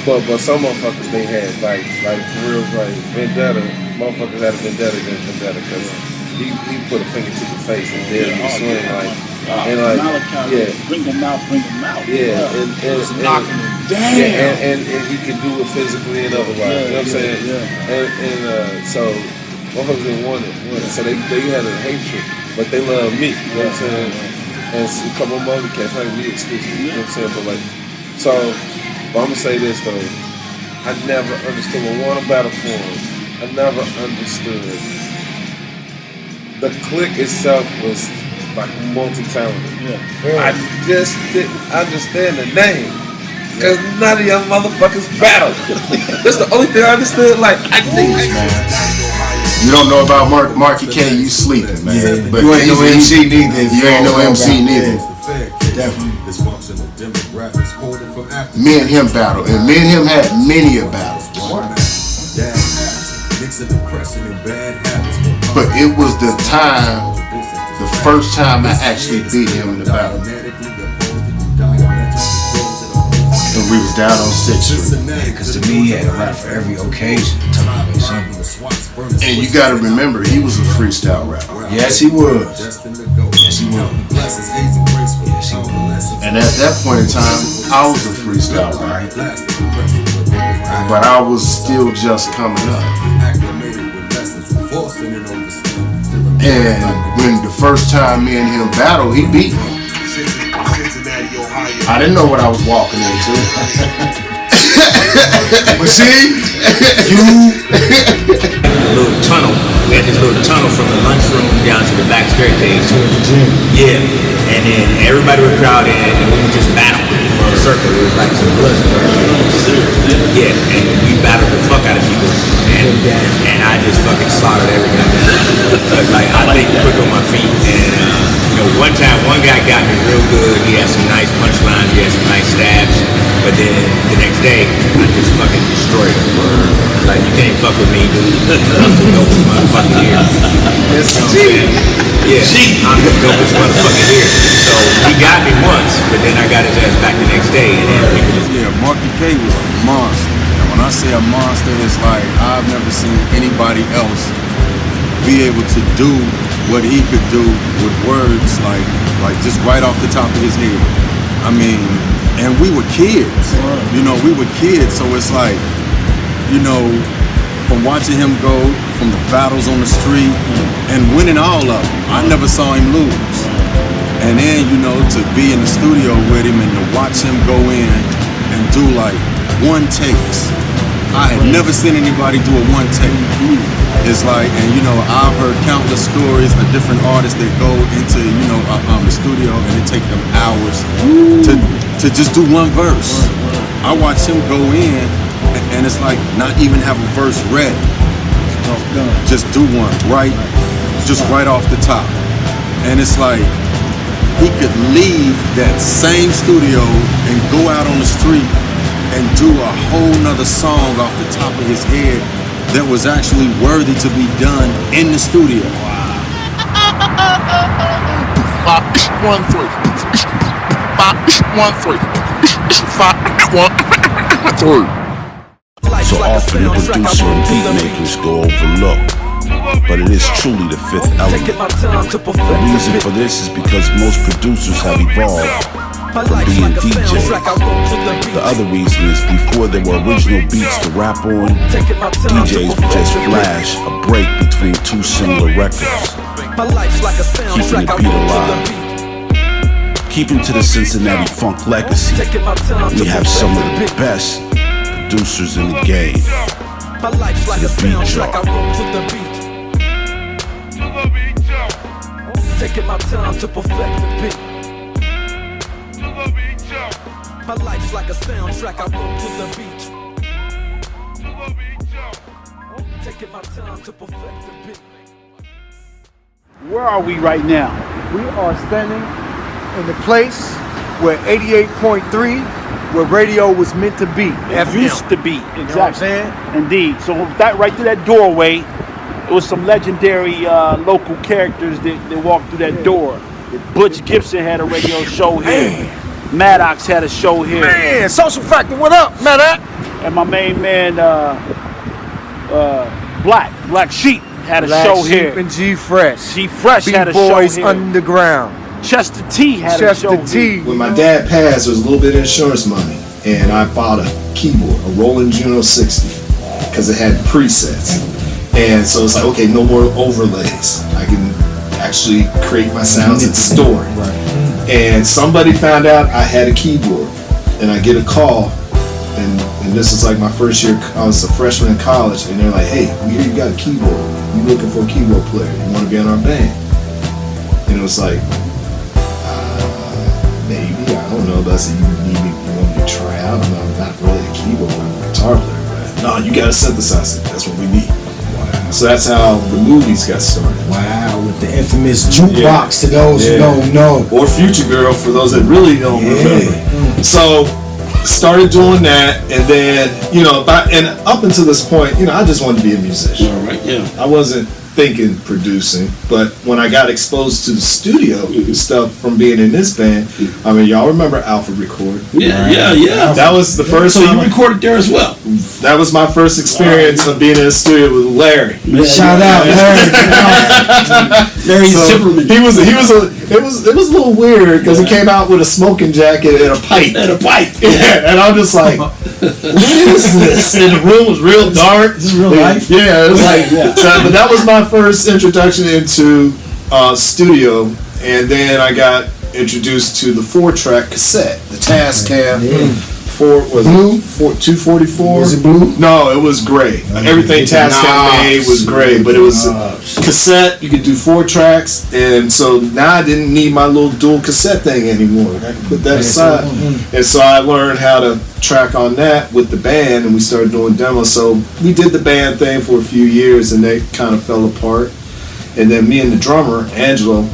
But some motherfuckers they had like for real, like vendetta. Motherfuckers had a vendetta against vendetta because he put a finger to the face and dared me to swing bring them out. And knocking them down. And he can do it physically and otherwise. You know what I'm saying? And so motherfuckers didn't want it. So they had a hatred, but they love me. You know what I'm saying? And a couple of other cats, like me exclusively. You know what I'm saying? But I'm gonna say this though. I never understood when we won a battle for him. I never understood. The clique itself was like multi-talented. I just didn't understand the name. Cause none of y'all motherfuckers battle. That's the only thing I understood. Like I think you don't know about Marky K, you sleeping, man. Yeah, but you ain't no MC neither. You ain't no MC neither. Definitely. Me and him battle, and me and him had many a battle. But it was the time the first time I actually beat him in the battle. And we was down on 6th Street. Because to me, he had a rap for every occasion. And you gotta remember, he was a freestyle rapper. Yes, he was. Yes, he was. And at that point in time, I was a freestyle rapper. But I was still just coming up. And when the first time me and him battled, he beat me. I didn't know what I was walking into. But see, little tunnel. We had this little tunnel from the lunchroom down to the back staircase. Yeah, and then everybody would crowd in, and we would just battle in a circle. It was like some blood. Yeah, and we battled the fuck out of people, and I just fucking slaughtered everybody. Like I think quick on my feet, and one time one guy got me real good. He had some nice punchlines, he had some nice stabs, but then the next day I just fucking destroyed him. Like you can't fuck with me, dude. I'm the dopest motherfucker here. Yes, yeah, I'm the dopest motherfucker here. So he got me once, but then I got his ass back the next day, and then people just Marky K was a monster. And when I say a monster, it's like I've never seen anybody else be able to do what he could do with words like just right off the top of his head. I mean, and we were kids, we were kids, so it's like, from watching him go from the battles on the street and winning all of them, I never saw him lose. And then, to be in the studio with him and to watch him go in and do like one takes. I had never seen anybody do a one take. It's like, and I've heard countless stories of different artists that go into, the studio and it take them hours to just do one verse. I watched him go in and it's like not even have a verse ready. Just do one just right off the top. And it's like, he could leave that same studio and go out on the street and do a whole nother song off the top of his head that was actually worthy to be done in the studio. So often the producer and beat makers go overlooked, but it is truly the fifth element. The reason for this is because most producers have evolved from being DJs. The other reason is before there were original beats to rap on, DJs would just flash a break between two similar records, keeping the beat alive. Keeping to the Cincinnati funk legacy, we have some of the best producers in the game. To the beat jar. Taking my time to perfect the beat. My life's like a soundtrack, I roll to the beat. Taking my time to perfect the beat. Where are we right now? We are standing in the place where 88.3, where radio was meant to be. It used to be, exactly. You know what I'm saying? Indeed. So that right through that doorway, it was some legendary local characters that walked through that door. Butch Gibson had a radio show here. Maddox had a show here. Man, Social Factor, what up, Maddox? And my main man, Black Sheep had a show here. And G Fresh. G Fresh had a show B-Boys here. Underground. Chester T had a show here. When my dad passed, there was a little bit of insurance money, and I bought a keyboard, a Roland Juno 60, because it had presets. And so it's like, okay, no more overlays. I can actually create my sounds and store it. And somebody found out I had a keyboard, and I get a call, and this is like my first year. I was a freshman in college, and they're like, "Hey, we hear you got a keyboard. You looking for a keyboard player? You want to be in our band?" And it was like, maybe, I don't know. But I said, you want me to try out? I'm not really a keyboard, I'm a guitar player. But no, you got a synthesizer. That's what we need. So that's how the movies got started. Wow, with the infamous jukebox to those who don't know. Or Future Girl for those that really don't remember. So started doing that, and then, and up until this point, I just wanted to be a musician. All right, yeah. I wasn't thinking producing, but when I got exposed to the studio stuff from being in this band, I mean, y'all remember Alpha Record? Yeah. That was the first So time you recorded there as well. That was my first experience of being in a studio with Larry. Shout out, Larry. Larry Zimmerman. It was a little weird because he came out with a smoking jacket and a pipe. Yeah, and I'm just like, what is this? And the room was real dark. This is real life. Yeah, it was like, so, but that was my first introduction into studio, and then I got introduced to the 4-track cassette, the Tascam. 244. Was it blue? No, it was gray. Everything Tascam made was gray, but it was cassette. You could do 4 tracks, and so now I didn't need my little dual cassette thing anymore. I could put that aside, and so I learned how to track on that with the band, and we started doing demos. So we did the band thing for a few years, and they kind of fell apart. And then me and the drummer, Angelo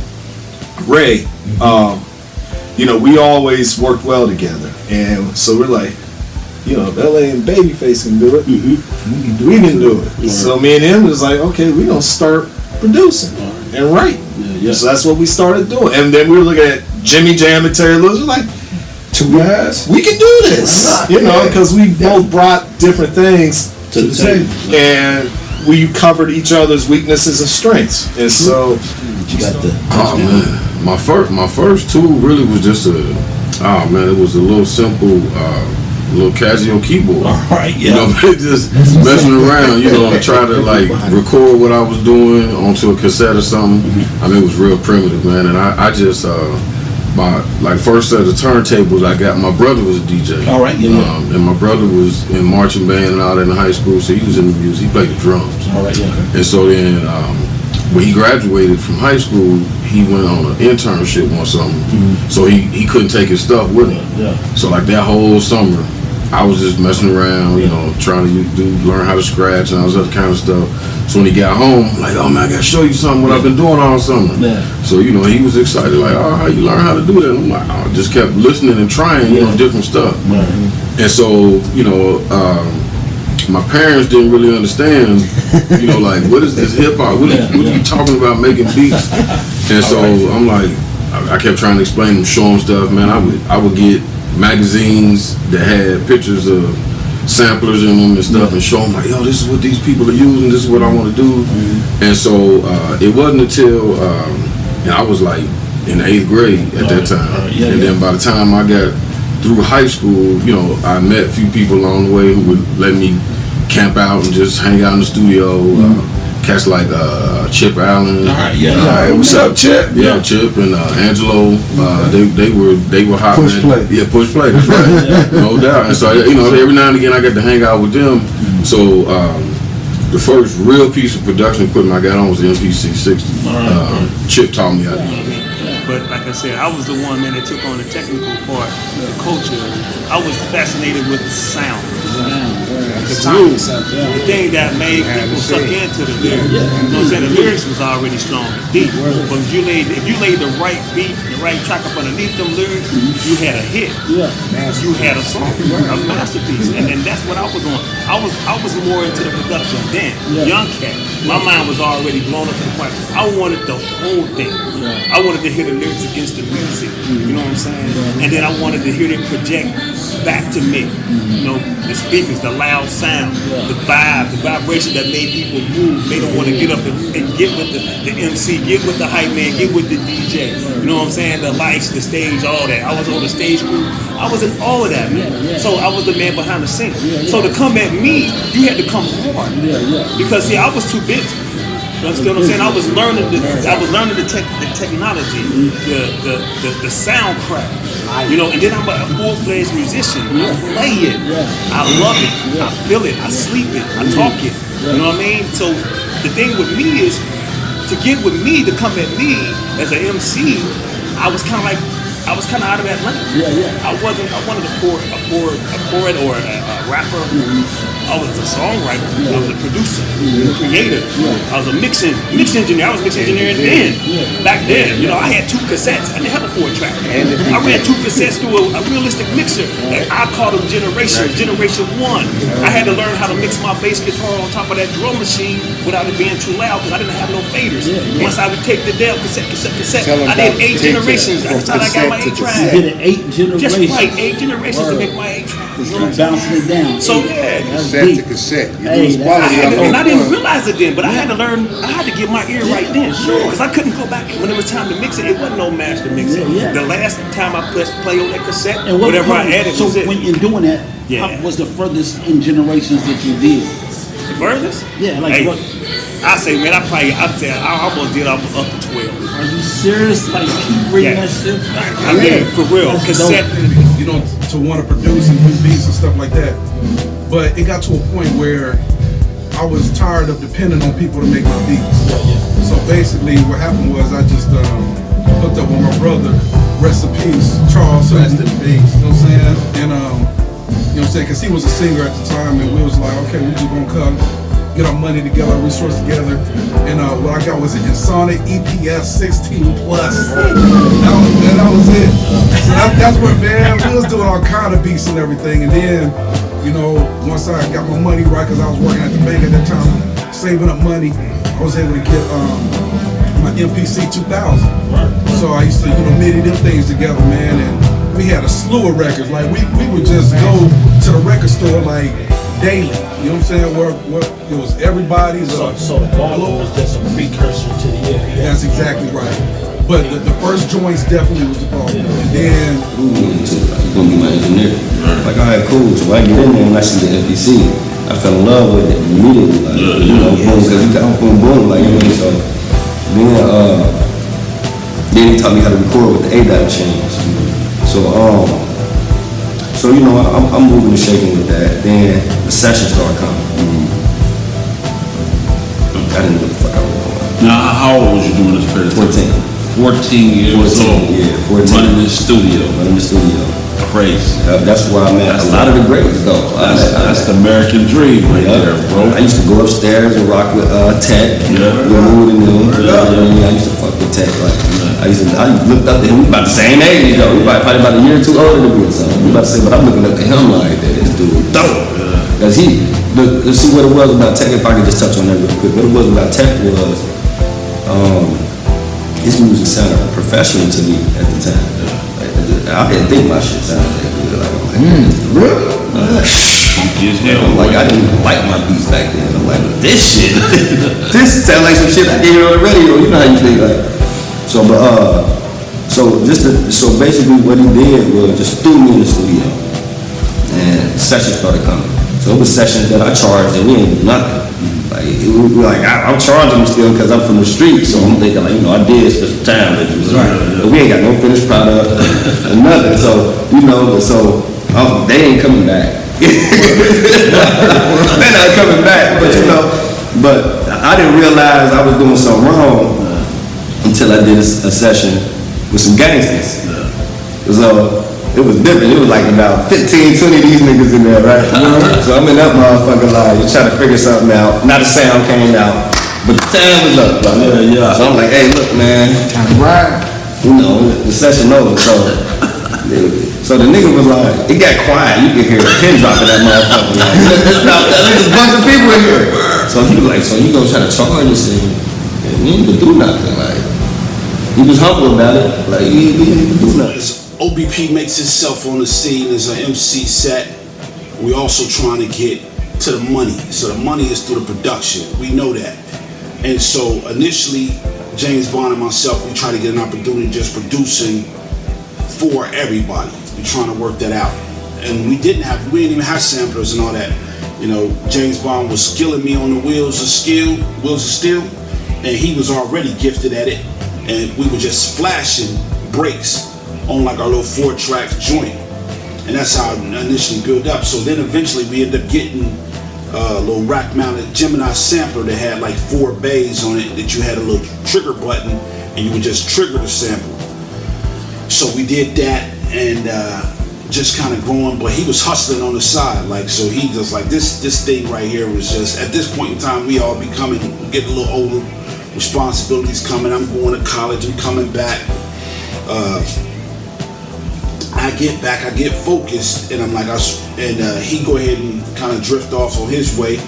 Ray, we always worked well together. And so we're like, if LA and Babyface can do it, we can do it. So me and him was like, okay, we're going to start producing and writing. So that's what we started doing. And then we were looking at Jimmy Jam and Terry Lewis. We're like, 2 guys, we can do this. Because we both brought different things to the table. And we covered each other's weaknesses and strengths. And so you got the my first tool really was just it was a little simple little Casio keyboard. Alright, just messing around, and try to like record what I was doing onto a cassette or something. I mean, it was real primitive, man. And I just my first set of turntables I got. My brother was a DJ. All right, and my brother was in marching band and all that in high school, so he was in the music. He played the drums. All right, And so then when he graduated from high school, he went on an internship or something. So he couldn't take his stuff with him. So like that whole summer, I was just messing around, trying to learn how to scratch and all this other kind of stuff. So when he got home, I'm like, oh man, I gotta show you something what I've been doing all summer. So he was excited, like, oh, how you learn how to do that? And I'm like, I just kept listening and trying, different stuff. And so, my parents didn't really understand, like, what is this hip hop? What are you talking about making beats? And so I'm like, I kept trying to explain them, show them stuff, man. I would get magazines that had pictures of samplers in them and stuff and show them like, yo, this is what these people are using, this is what I want to do. And so it wasn't until I was like in the 8th grade at that time. And then by the time I got through high school, I met a few people along the way who would let me camp out and just hang out in the studio. Cats like Chip Allen. What's up, Chip? Yeah, Chip and Angelo. They were hot. Push play. Yeah, push play. That's right. No doubt. And so every now and again I got to hang out with them. So the first real piece of production equipment I got on was the MPC 60. Chip taught me how to do it. But like I said, I was the one that took on the technical part, the culture. I was fascinated with the sound. The groove, the thing that made people suck into the lyrics. You know what I'm saying? The lyrics was already strong and deep, but if you laid the right beat, the right track up underneath them lyrics, you had a hit. You had a song, a masterpiece, and that's what I was on. I was more into the production then. Young cat, my mind was already blown up to the point. I wanted the whole thing. I wanted to hear the lyrics against the music. You know what I'm saying? And then I wanted to hear it project back to me. The speakers, the loud sound, the vibe, the vibration that made people move. They don't want to get up and get with the MC, get with the hype man, get with the DJ. You know what I'm saying? The lights, the stage, all that. I was on the stage crew. I was in all of that, man. So I was the man behind the scene. So to come at me, you had to come hard. Because see, I was too busy. You understand what I'm saying? I was learning the technology, the sound craft, and then I'm a full-fledged musician. I play it, I love it, I feel it, I sleep it, I talk it. You know what I mean? So the thing with me is to get with me, to come at me as an MC, I was kind of out of that lane. I wanted a poet or a rapper. I was a songwriter. I was a producer, a creator. I was a mix engineer. I was mix engineering then. Back then, you know, I had 2 cassettes. I didn't have a 4-track. I ran 2 cassettes through a realistic mixer. I called them Generation 1. I had to learn how to mix my bass guitar on top of that drum machine without it being too loud because I didn't have no faders. Once I would take the damn cassette. I did 8 generations. That's how I got my 8-track. You did 8 generations. Just right, 8 generations to make my 8-track. Just keep bouncing it down. So yeah, cassette to cassette. And I didn't realize it then, but I had to learn. I had to get my ear right then, because I couldn't go back when it was time to mix it. It wasn't no master mixer. The last time I pressed play on that cassette, and whatever I added so was it. when you're doing that, how was the furthest in generations that you did? The furthest? Yeah, like what? I say, man, I almost did up to 12. Are you serious? Like keep reading that shit? I mean, for real, cassette. You know, to want to produce and do beats and stuff like that. But it got to a point where I was tired of depending on people to make my beats. So basically what happened was I just hooked up with my brother, rest in peace, Charles. Rest in peace. You know what I'm saying? And you know what I'm saying? Because he was a singer at the time, and we was like, okay, we just gonna come, get our money together, our resources together. And what I got was an Insonic EPS 16 Plus. That was it. So that's what, man, we was doing all kind of beats and everything. And then, you know, once I got my money right, because I was working at the bank at that time, saving up money, I was able to get my MPC 2000. So I used to, you know, MIDI them things together, man. And we had a slew of records. Like, we would just go to the record store, like, daily. You know what I'm saying? Where it was everybody's. So the ball was just a precursor to the year. That's exactly right. But the first joints definitely was the ball. And then you're gonna be my engineer. Like, all right, cool. So I get in there and I see the FBC. I fell in love with it immediately. Like, you know, boom, because you got boom, like, you know. So then he taught me how to record with the ADAT machines. So you know, I'm moving and shaking with that. Then the sessions started coming. I didn't know what the fuck I was doing. Now, how old was you doing this period? 14 years old. Yeah, 14. Running the studio. Crazy. That's where I met a lot of the greats, though. That's the American dream right there, bro. I used to go upstairs and rock with Tech. I used to fuck with Tech. Like, I looked up to him. We about the same age, though. We probably about a year or two older than me or something. We about to say, but I'm looking up to him like that. This dude dope. Because let's see what it was about Tech. If I could just touch on that real quick. What it was about Tech was, his music sounded professional to me at the time. I didn't think my shit sounded that good. Really? Like, I didn't even like my beats back then. I'm like, this shit, this sound like some shit I hear on the radio. You know how you think, like. So basically what he did was just threw me in the studio, and sessions started coming. So it was sessions that I charged, and we ain't do nothing. Like, I'm charging them still because I'm from the street, so I'm thinking, like, you know, I did spend some time with you. But we ain't got no finished product or nothing. So, you know, they ain't coming back. They're not coming back, but you know, but I didn't realize I was doing something wrong until I did a session with some gangsters. So it was different. It was like about 15, 20 of these niggas in there, right? So I'm in that motherfucker line. You trying to figure something out. Now the sound came out, but the time was up. So I'm like, hey, look, man. Right. You know, the session over. So the nigga was like, it got quiet. You could hear a pin drop in that motherfucker. Like, there's a bunch of people in here. So he was like, so you gonna try to charge this thing? And we didn't even do nothing. Like, he was humble about it. Like, he didn't even do nothing. OBP makes itself on the scene as an MC set. We also trying to get to the money. So the money is through the production. We know that. And so initially, James Bond and myself, we try to get an opportunity just producing for everybody. We're trying to work that out. And we didn't even have samplers and all that. You know, James Bond was skilling me on the wheels of steel, and he was already gifted at it. And we were just flashing breaks on like our little 4-track joint. And that's how it initially built up. So then eventually we ended up getting a little rack mounted Gemini sampler that had like 4 bays on it, that you had a little trigger button and you would just trigger the sample. So we did that, and just kind of growing, but he was hustling on the side. Like, so he just like this thing right here was just, at this point in time, we all becoming, getting a little older, responsibilities coming. I'm going to college, I'm coming back. I get back, I get focused, and I'm like, he go ahead and kind of drift off on his way.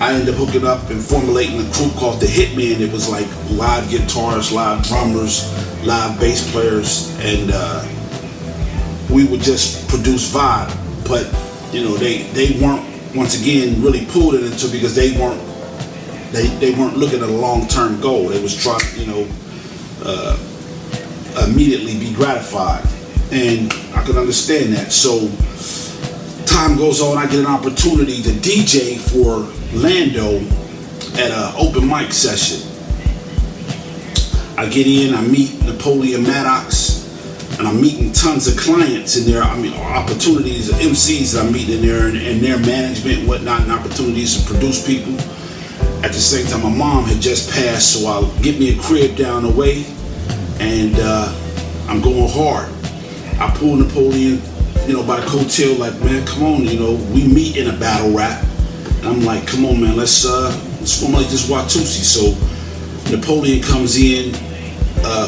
I ended up hooking up and formulating a crew called the Hitman. It was like live guitarists, live drummers, live bass players, and we would just produce vibe. But you know, they weren't, once again, really pulled it into, because they weren't looking at a long-term goal. They was trying, you know, immediately be gratified, and I could understand that. So time goes on, I get an opportunity to DJ for Lando at an open mic session. I get in, I meet Napoleon Maddox, and I'm meeting tons of clients in there. I mean, opportunities, MCs that I'm meeting in there, and their management and whatnot, and opportunities to produce people. At the same time, my mom had just passed, so I'll get me a crib down the way, and I'm going hard. I pull Napoleon, you know, by the coattail, like, man, come on, you know, we meet in a battle rap. And I'm like, come on, man, let's formulate this Watusi. So Napoleon comes in,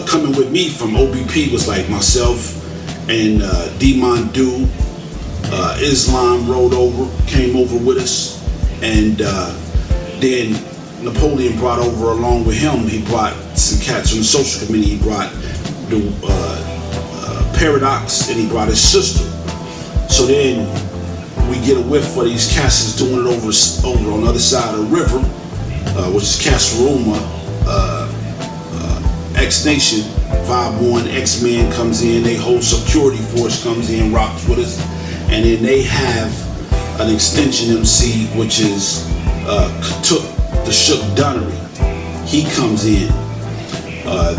coming with me from OBP was like myself and D-Mon Du, Islam came over with us, and then Napoleon brought over, along with him, he brought some cats from the social committee. He brought the Paradox, and he brought his sister. So then we get a whiff for these cats is doing it over on the other side of the river, which is Casaruma. X Nation, Vibe 1, X-Men comes in, they whole security force comes in, rocks with us, and then they have an extension MC, which is took the Shook Dunnery. He comes in.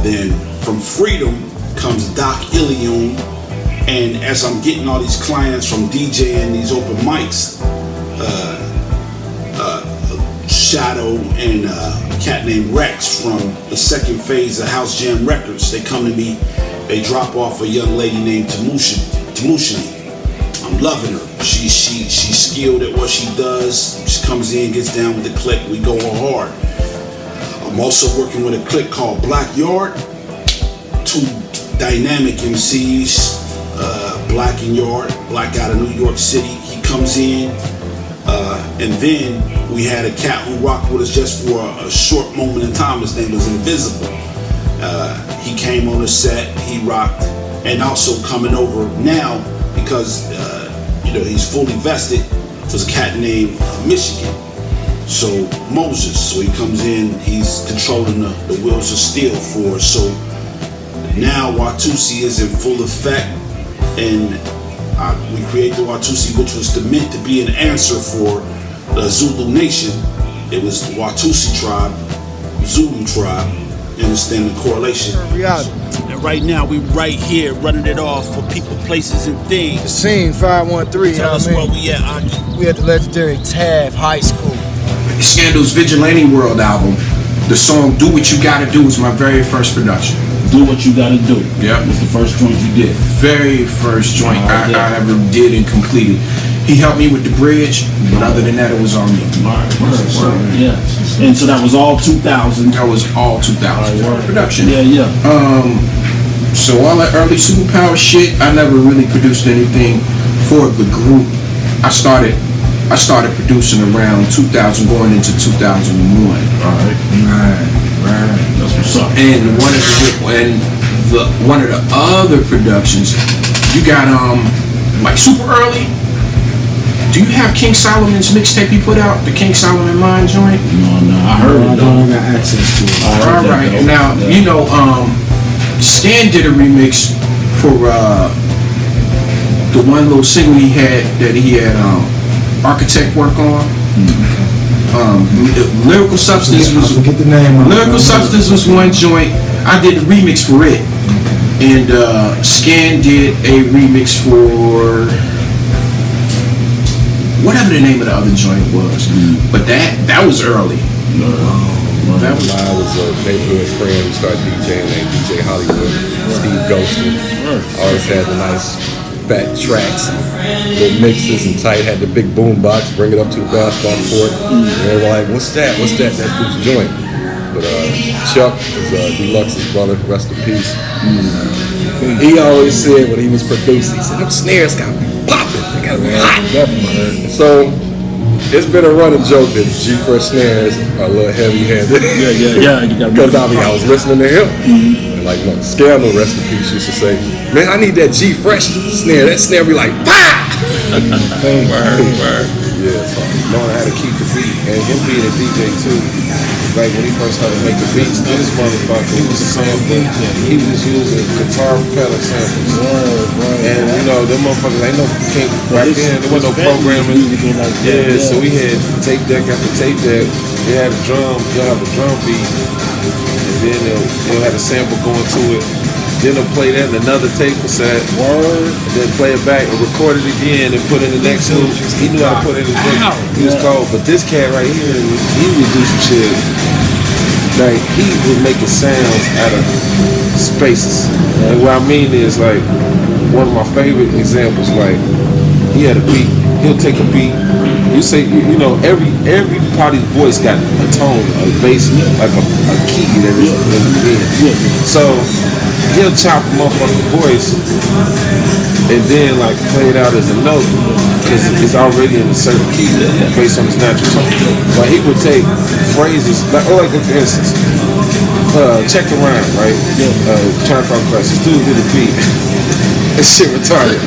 Then from Freedom comes Doc Ilion, and as I'm getting all these clients from DJing these open mics, Shadow and a cat named Rex from the second phase of House Jam Records, they come to me, they drop off a young lady named Tamushini. I'm loving her. She's skilled at what she does. She comes in, gets down with the clique, we go hard. I'm also working with a clique called Black Yard, two dynamic MCs, Black and Yard, Black out of New York City. He comes in, and then we had a cat who rocked with us just for a short moment in time. His name was Invisible. He came on the set, he rocked, and also coming over now, because you know, he's fully vested, was a cat named Michigan. So Moses, so he comes in, he's controlling the wheels of steel for us. So now Watusi is in full effect, and we created Watusi, which was meant to be an answer for the Zulu Nation. It was the Watusi tribe, Zulu tribe. You understand the correlation? And right now we right here running it off for people, places, and things. The scene 513. Tell us where we at, Aki. We at the legendary Tav High School. Scandal's Vigilante World album. The song "Do What You Gotta Do" was my very first production. Do What You Gotta Do. Yep. It's the first joint you did. Very first joint I ever did and completed. He helped me with the bridge, but other than that, it was on me. Word. Yeah. And so that was all 2000. That was all 2000 production. Yeah. So all that early Superpower shit, I never really produced anything for the group. I started producing around 2000, going into 2001. Right. That's what's up. And one of the other productions, you got like super early. Do you have King Solomon's mixtape you put out, the King Solomon Mind joint? No, I heard it. I don't got access to it. All right, now you know, Stan did a remix for the one little single he had Architect work on. Lyrical Substance was Lyrical Substance was one joint. I did a remix for it, and Scan did a remix for whatever the name of the other joint was. But that was early. That was I was a neighborhood friend who started DJing named DJ Hollywood, Steve Ghostin. Always had a nice fat tracks, little mixes and tight. Had the big boom box, bring it up to the basketball court. And they were like, "What's that? What's that?" That's Duke's joint. But Chuck is Deluxe's brother. Rest in peace. He always said when he was producing, he said, "Them snares gotta be popping. They gotta be hot." Definitely. So it's been a running joke that G Fresh snares are a little heavy-handed. Yeah. Because I was listening to him. And like Scandal, rest in peace, used to say, "Man, I need that G Fresh snare. That snare be like, bah!" Word. Yeah, so knowing how to keep the beat and him being a DJ too. Like when he first started making beats, this motherfucker was sampling. He was using guitar pedal samples. And you know, them motherfuckers ain't no back then, there wasn't no programming. Yeah, so we had tape deck after tape deck. They had a drum, you'll have a drum beat, and then they'll have a sample going to it. Then they'll play that in another tape cassette. And then play it back and record it again and put in the next loop. He knew how to put in his work. He was cold. But this cat right here, he would do some shit. Like, he was making sounds out of spaces. And what I mean is, like, one of my favorite examples, like, he had a beat. He'll take a beat. You say, you know, everybody's voice got a tone, a bass, like a key that is in the end. So he'll chop a motherfucking voice and then like play it out as a note because it's already in a certain key based on his natural tone. But he would take phrases like, for instance, check the rhyme, right? Trying to find Christ. This dude did a beat. That shit retarded.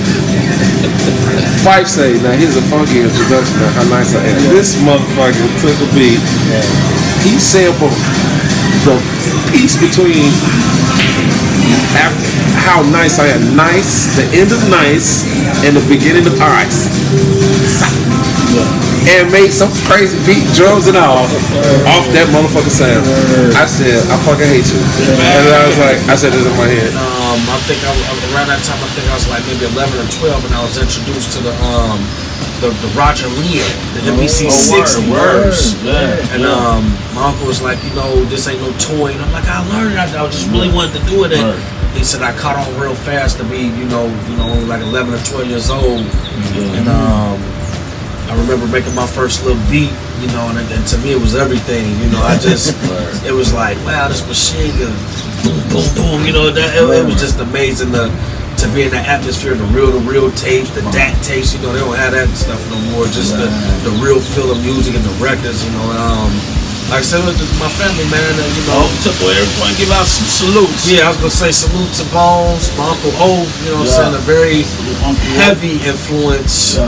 Fife say, now here's a funky introduction of how nice I am. This motherfucker took a beat, he sampled the piece between after how nice I am. Nice, the end of nice, and the beginning of ice. And made some crazy beat, drums and all, off that motherfucking sound. I said, I fucking hate you. And I was like, I said this in my head. I think around that time, I think I was like maybe 11 or 12, and I was introduced to the Roger Lear, the NBC 60 verse. And my uncle was like, you know, this ain't no toy. And I'm like, I learned it. I just really wanted to do it. And he said I caught on real fast to be, you know, like 11 or 12 years old. And I remember making my first little beat, you know, and to me it was everything, you know. I just, it was like, wow, this machine gun, boom, boom, boom, you know. It was just amazing to be in that atmosphere, the real tapes, the DAT tapes, you know. They don't have that stuff no more. Just the real feel of music and the records, you know. Like I said, with my family, man, you know. Everyone give out some salutes. Yeah, I was gonna say salute to Bones, my Uncle O, you know what I'm saying, a very heavy influence.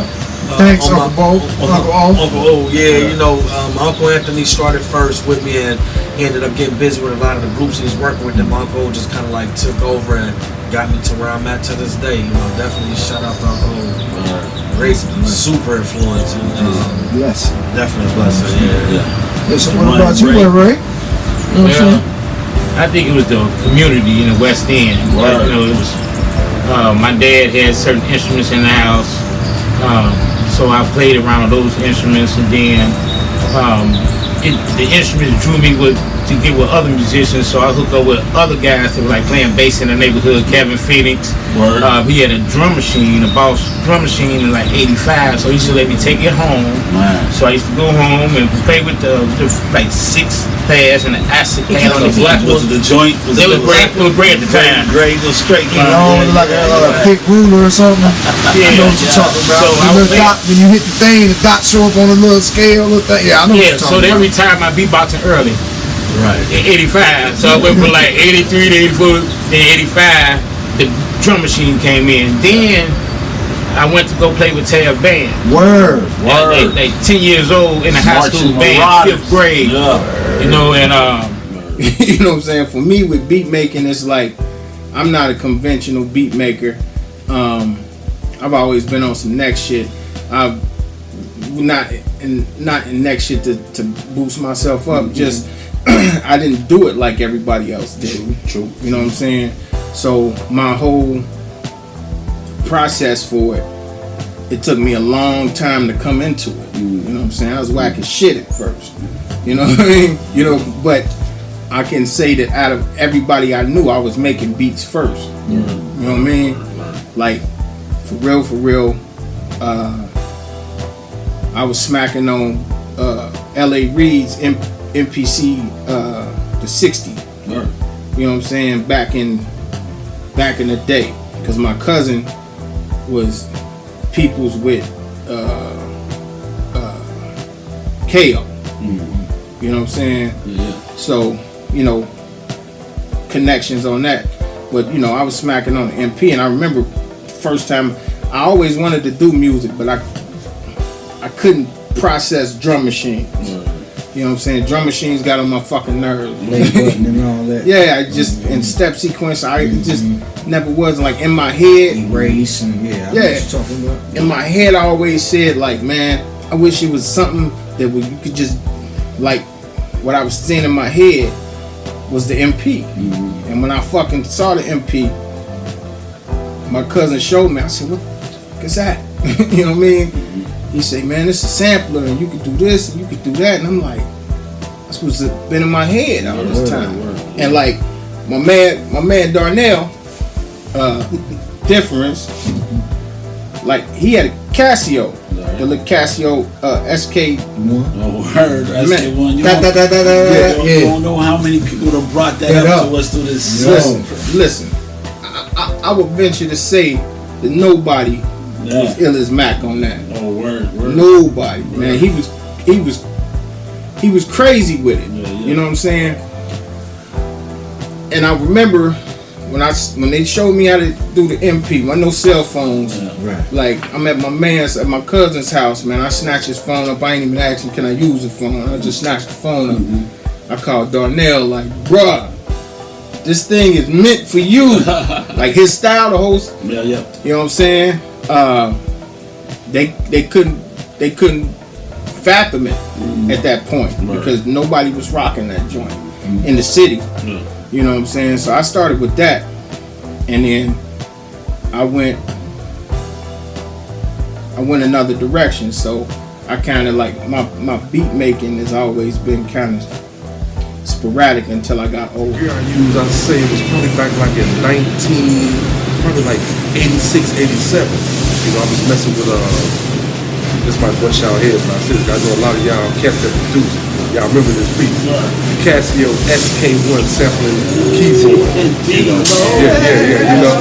Thanks, Uncle O. Uncle O, yeah, you know, my Uncle Anthony started first with me, and he ended up getting busy with a lot of the groups he was working with. Then my Uncle O just kind of like took over and got me to where I'm at to this day. You know, definitely shout out to Uncle O. Great, super influence. Yes. Definitely a blessing. Yeah. So what about you, Ray? Well, I think it was the community in the West End. You know, it was my dad had certain instruments in the house. So I played around those instruments, and then the instruments drew me to get with other musicians. So I hooked up with other guys that were like playing bass in the neighborhood. Kevin Phoenix, he had a drum machine, a Boss drum machine in like '85. So he used to let me take it home. So I used to go home and play with the like 6 pads and an acid pad on the black. Was it the joint? It was great. It was great at the time. Great, it was straight. Like a thick ruler or something. Yeah, I know what you're talking about. So when you hit the thing, the dot show up on a little scale. Yeah, I know what you're talking about. So they retired my beatboxing early. Right. In '85. So I went from like '83 to '84. Then '85, the drum machine came in. Then I went to go play with Tab Band. Word. Like 10 years old in a high school band, 5th grade. You know, and you know what I'm saying? For me with beat making, it's like I'm not a conventional beat maker. I've always been on some next shit. I've not in next shit to boost myself up. Just I didn't do it like everybody else did. True. You know what I'm saying? So my whole process for it took me a long time to come into it. You know what I'm saying? I was whacking shit at first. You know what I mean? You know, but I can say that out of everybody I knew, I was making beats first. You know what I mean? Like for real, I was smacking on L.A. Reid's MPC the 60. Right. You know what I'm saying? Back in the day, because my cousin was peoples with KO. Mm-hmm. You know what I'm saying? Yeah. So, you know, connections on that. But, you know, I was smacking on the MP, and I remember first time, I always wanted to do music, but I couldn't process drum machines. You know what I'm saying? Drum machines got on my fucking nerves. Play button and all that. Yeah, I just, in step sequence, I just never was, like, in my head. Erase and yeah. I know what you're talking about. In my head, I always said, like, man, I wish it was something that you could just, like, what I was seeing in my head was the MP. Mm-hmm. And when I fucking saw the MP, my cousin showed me. I said, what the fuck is that? You know what I mean? He said, man, it's a sampler, and you could do this, and you could do that. And I'm like, that's what's been in my head all this time. And like, my man Darnell, Difference, like, he had a Casio, the little Casio SK1. Oh, heard SK1. You don't know how many people have brought that up to us through this. Listen, I would venture to say that nobody was ill as Mac on that. Oh, word. Nobody, man. He was crazy with it. You know what I'm saying? And I remember when they showed me how to do the MP, with no cell phones. Like, I'm at my cousin's house, man. I snatched his phone up. I ain't even asked him, can I use the phone? I just snatched the phone up. I called Darnell, like, bruh, this thing is meant for you. Like, his style, the whole. Yeah. You know what I'm saying? They couldn't fathom it at that point because nobody was rocking that joint in the city. You know what I'm saying? So I started with that, and then I went another direction. So I kind of like my beat making has always been kind of sporadic until I got older. Gear I used, I'd say it was probably back like in 86, 87. You know, I was messing with this might brush y'all heads, but I said I know a lot of y'all cats that produce. Y'all remember this beat? Casio SK1 sampling keyboard. You know? Yeah, you know?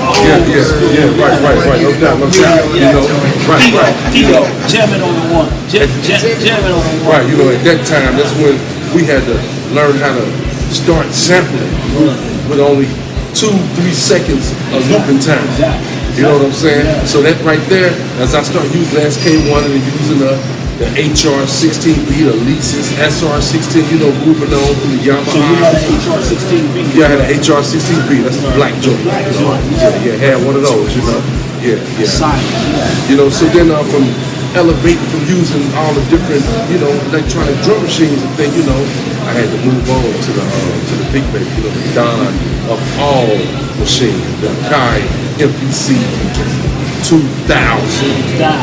Yeah, right. No doubt, you know? Right. Jamming on the one. Jamming on the one. Right, you know, at that time, that's when we had to learn how to start sampling with only 2-3 seconds of looping time. You know what I'm saying? So that right there, as I start using SK1 and using the HR-16B, the Leases, SR-16, you know, moving on from the Yamaha. So you had an HR-16B? Yeah, I had an HR-16B. That's the black joint. Yeah, had one of those, you know. Yeah. You know, so then from elevating from using all the different, you know, electronic drum machines and things, you know, I had to move on to the big baby, you know, the Don of all machines, the Kai MPC 2000. Yeah,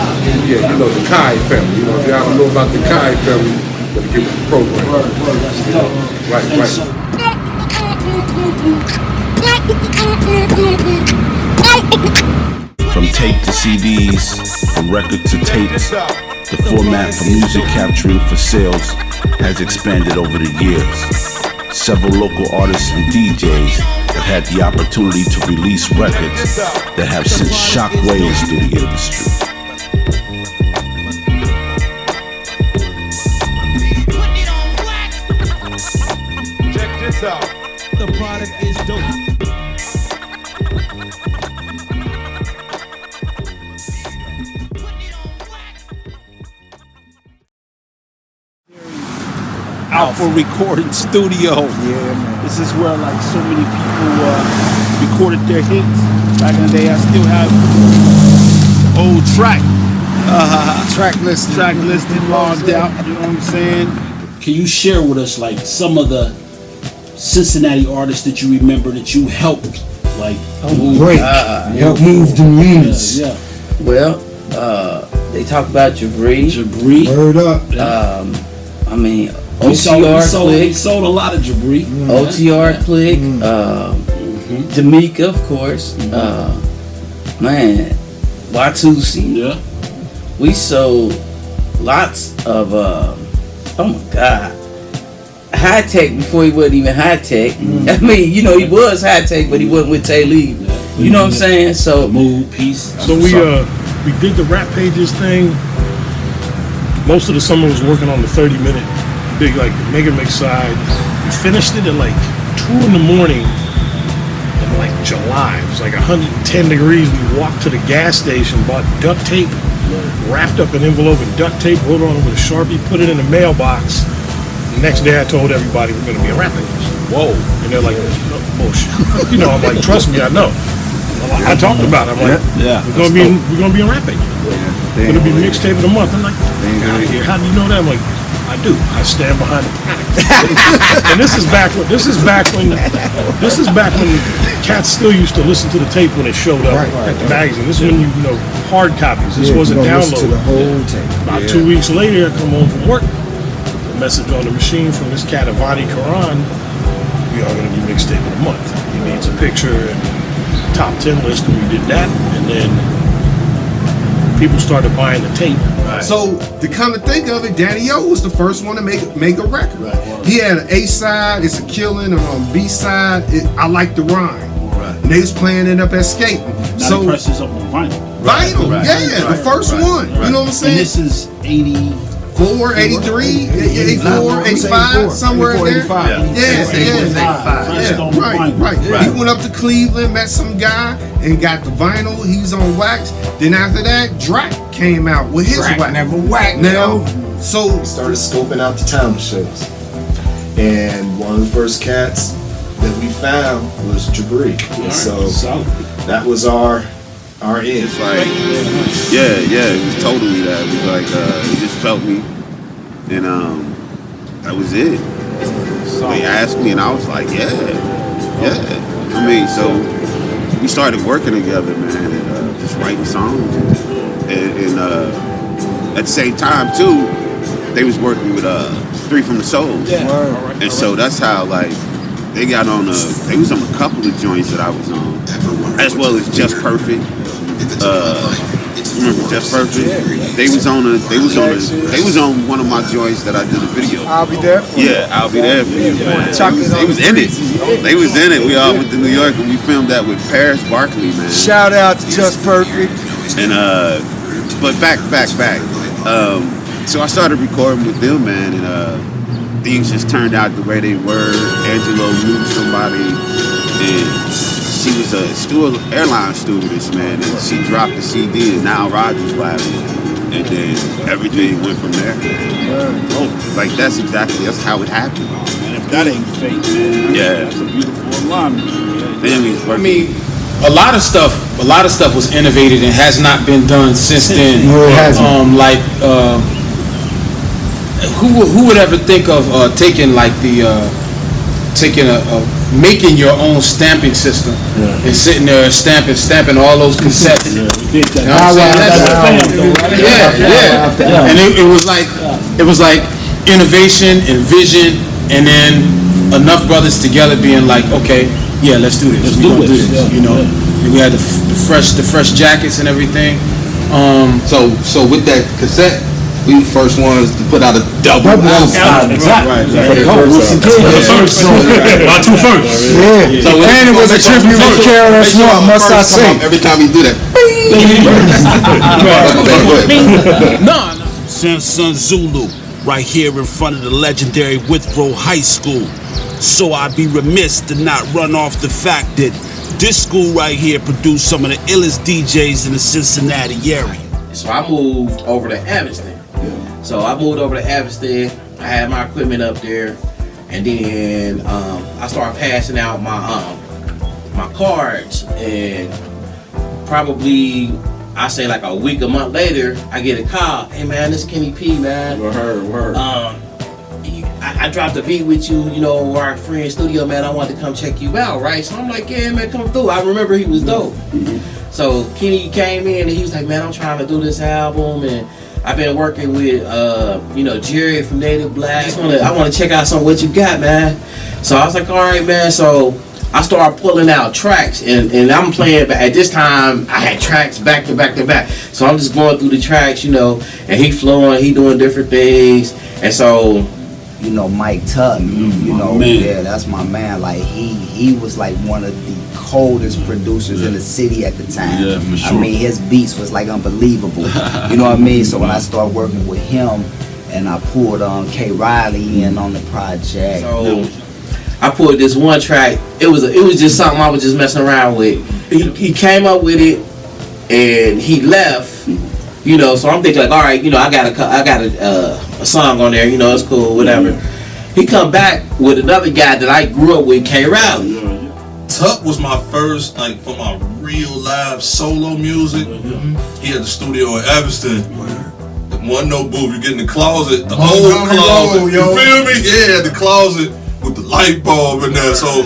you know, the Kai family. You know, if y'all don't know about the Kai family, you better get with the program. You know, right. From tape to CDs, from record to tapes, the format for music capturing for sales has expanded over the years. Several local artists and DJs have had the opportunity to release records that have sent shockwaves through the industry. Check this out. The product is dope. Alpha Recording Studio. Yeah, man. This is where like so many people recorded their hits. Back in the day, I still have old track listing logged out. You know what I'm saying? Can you share with us like some of the Cincinnati artists that you remember that you helped like break, help move the units? Yeah. Well, they talk about Jabri. Word up. I mean, We OTR Click. sold a lot of Jabri. OTR Click. Jamaica, of course. Man, Watusi. Yeah. We sold lots of oh my God. Hitek before he wasn't even Hitek. I mean, you know, he was Hitek, but he wasn't with Tay Lee. You know what I'm saying? So Mood Peace. So we did the Rap Pages thing. Most of the summer was working on the 30-minute big like mega mix side. We finished it at like 2 in the morning in like July. It was like 110 degrees. We walked to the gas station, bought duct tape, wrapped up an envelope in duct tape, wrote on it with a Sharpie, put it in the mailbox. The next day I told everybody we're gonna be a Rap Pages. Whoa. And they're like, no, bullshit. You know, I'm like, trust me, I know. I talked about it. I'm like, we're gonna be in Rap Pages. We're gonna be mixtape of the month. I'm like, get out of here. How do you know that? I'm like, I do. I stand behind the product. And this is back when cats still used to listen to the tape when it showed up at the magazine. This is when you know hard copies. This wasn't downloaded. To the whole tape. About 2 weeks later, I come home from work. A message on the machine from this cat, Avani Karan. We are going to be mixtape of the month. He needs a picture and top 10 list, and we did that. And then people started buying the tape. So to come to think of it, Danny O was the first one to make a record. He had an A side, it's a killing, and on B side, I like the rhyme. And they was playing it up at skating. Now they press this up on vinyl. The first one. You know what I'm saying? And this is 84, 83, 84, 85, somewhere in there. Right. He went up to Cleveland, met some guy, and got the vinyl. He's on wax. Then after that, Drac came out with his Drac wax. never whacked. Now, so we started scoping out the talent shows, and one of the first cats that we found was Jabri. So that was our end. It's like, it was totally that. It was like, he just felt me, and that was it. They asked me, and I was like, yeah. I mean, so we started working together, man, and just writing songs, and at the same time too, they was working with 3 from the Soul, and so that's how like they got on. They was on a couple of joints that I was on, as well as Just Perfect. Remember Just Perfect? They was on one of my joints that I did a video. I'll be there for you. I'll be there for you, man. They was in it. They was in it. We all went to New York and we filmed that with Paris Barkley, man. Shout out to Just Perfect. And but back. So I started recording with them, man, and things just turned out the way they were. Angelo knew somebody, and she was a airline stewardess, man, and she dropped the CD, and now Roger's laughing, and then everything went from there. Like that's how it happened. And if that ain't fake, man, that's a beautiful alignment. I mean, a lot of stuff was innovated and has not been done since then. No, it hasn't. Who would ever think of taking making your own stamping system and sitting there stamping all those cassettes. You know what I'm saying? And it was like innovation and vision, and then enough brothers together being like, okay, yeah, let's do this. We're gonna do this. You know, and we had the fresh jackets and everything. So with that cassette, we the first ones to put out a double album. Exactly. Our two first. Yeah. So and it was a tribute to KRS One, must I say. Every time we do that. Son Zulu, right here in front of the legendary Withrow High School. So I'd be remiss to not run off the fact that this school right here produced some of the illest DJs in the Cincinnati area. So I moved over to Evanston. I had my equipment up there, and then I started passing out my cards, and probably I say like a week, a month later, I get a call. Hey man, this is Kenny P, man. Word. I dropped a beat with you, you know, our friend studio, man. I wanted to come check you out, right? So I'm like, yeah, man, come through. I remember he was dope. So Kenny came in and he was like, man, I'm trying to do this album, and I've been working with, Jerry from Native Black. I want to check out some of what you got, man. So I was like, all right, man. So I started pulling out tracks, and I'm playing. But at this time, I had tracks back to back to back. So I'm just going through the tracks, and he flowing, he doing different things, and so. Mike Tuck, yeah, that's my man. Like he was like one of the coldest producers in the city at the time. Yeah, for sure. I mean, his beats was like unbelievable. You know what I mean? So when I started working with him, and I pulled K. Riley in on the project. So I pulled this one track. It was just something I was just messing around with. He came up with it, and he left. So I'm thinking like, all right, I got a song on there, it's cool, whatever. He come back with another guy that I grew up with, K. Riley. Tuck was my first, for my real live solo music. He had the studio in Evanston. One no booth, you get in the closet, the old closet. You feel me? Yeah, the closet with the light bulb in there. So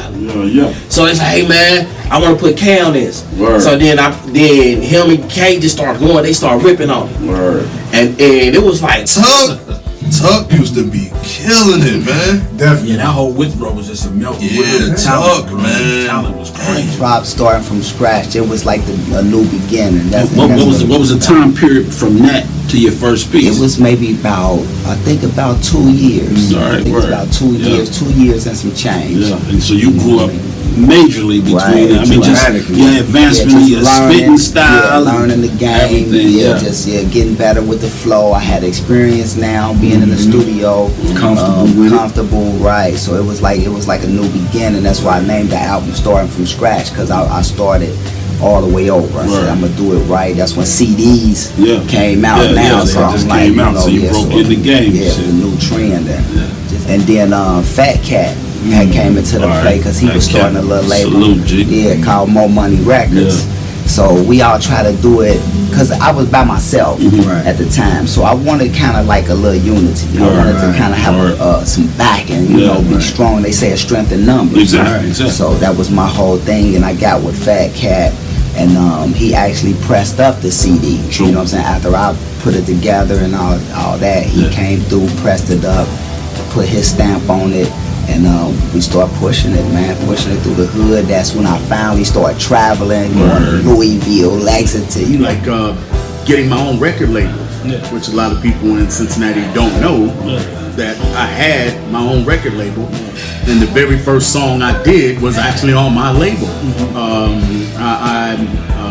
So it's like, hey man, I want to put K on this. Word. So then him and K just started going. They started ripping on it. Word. And it was like Tuck used to be killing it, man. Definitely. Yeah, that whole withrow was just a melt. Yeah, Tuck, man. Talent was crazy. Drop starting from scratch. It was like a new beginning. What was the time period from that to your first piece? It was maybe about 2 years. All right, I think it was about 2 years, 2 years and some change. Yeah, and so you grew up majorly between. Right, I mean, just your advancement, your spitting style, learning the game, getting better with the flow. I had experience now being in the studio, comfortable, right? So it was like a new beginning. That's why I named the album "Starting from Scratch" because I started all the way over. I said I'm gonna do it right. That's when CDs came out now. So I'm like, so you broke in the game. Yeah, the new trend. And then Fat Cat had came into the play because he was starting a little label. Called More Money Records. So we all try to do it because I was by myself at the time. So I wanted kind of like a little unity. I wanted to kind of have some backing, be strong. They say a strength in numbers. Exactly. So that was my whole thing, and I got with Fat Cat, and he actually pressed up the CD. You know what I'm saying? After I put it together and all that, he came through, pressed it up, put his stamp on it. And we start pushing it through the hood. That's when I finally started traveling, Louisville, Lexington. Like getting my own record label, which a lot of people in Cincinnati don't know that I had my own record label. And the very first song I did was actually on my label. I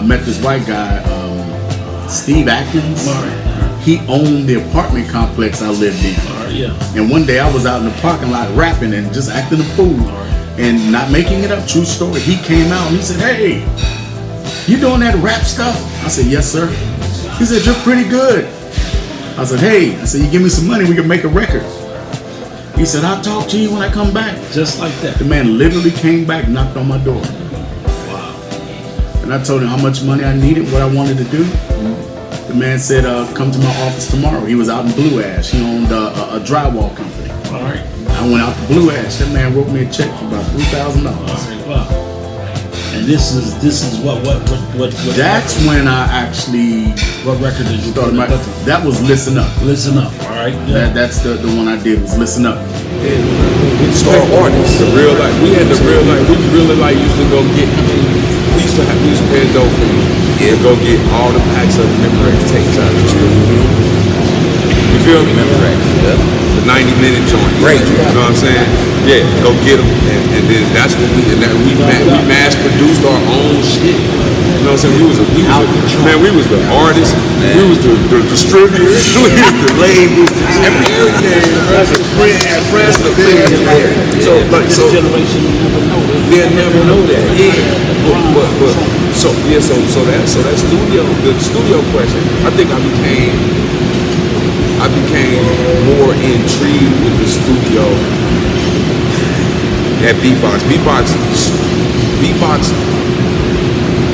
met this white guy, Steve Atkins. He owned the apartment complex I lived in. And one day I was out in the parking lot rapping and just acting a fool and not making it up. True story. He came out and he said, "Hey, you doing that rap stuff?" I said, "Yes, sir." He said, "You're pretty good." I said, "Hey," I said, "you give me some money, we can make a record." He said, "I'll talk to you when I come back." Just like that. The man literally came back, knocked on my door. Wow. And I told him how much money I needed, what I wanted to do. The man said, "Come to my office tomorrow." He was out in Blue Ash. He owned a drywall company. All right. I went out to Blue Ash. That man wrote me a check for about $3,000. Wow. And this is what? That's when I actually. What record did you start? That was Listen Up. Listen Up. All right. Yeah. That's the one I did was Listen Up. Star artists, the real life. We had the real life. We really like used to go get. We used to pay a dough for and go get all the packs of Memorex tapes out of the studio. You feel me? Memorex, the 90-minute joint. Great, you know what I'm saying? Yeah, go get them, and then that's what we mass produced our own shit. You know what I'm saying? We was the artists, we was the distributors, we was the labels, everything. Press the thing. So they'll never know that. Yeah. So that studio question. I think I became more intrigued with the studio at Beatbox. Beatbox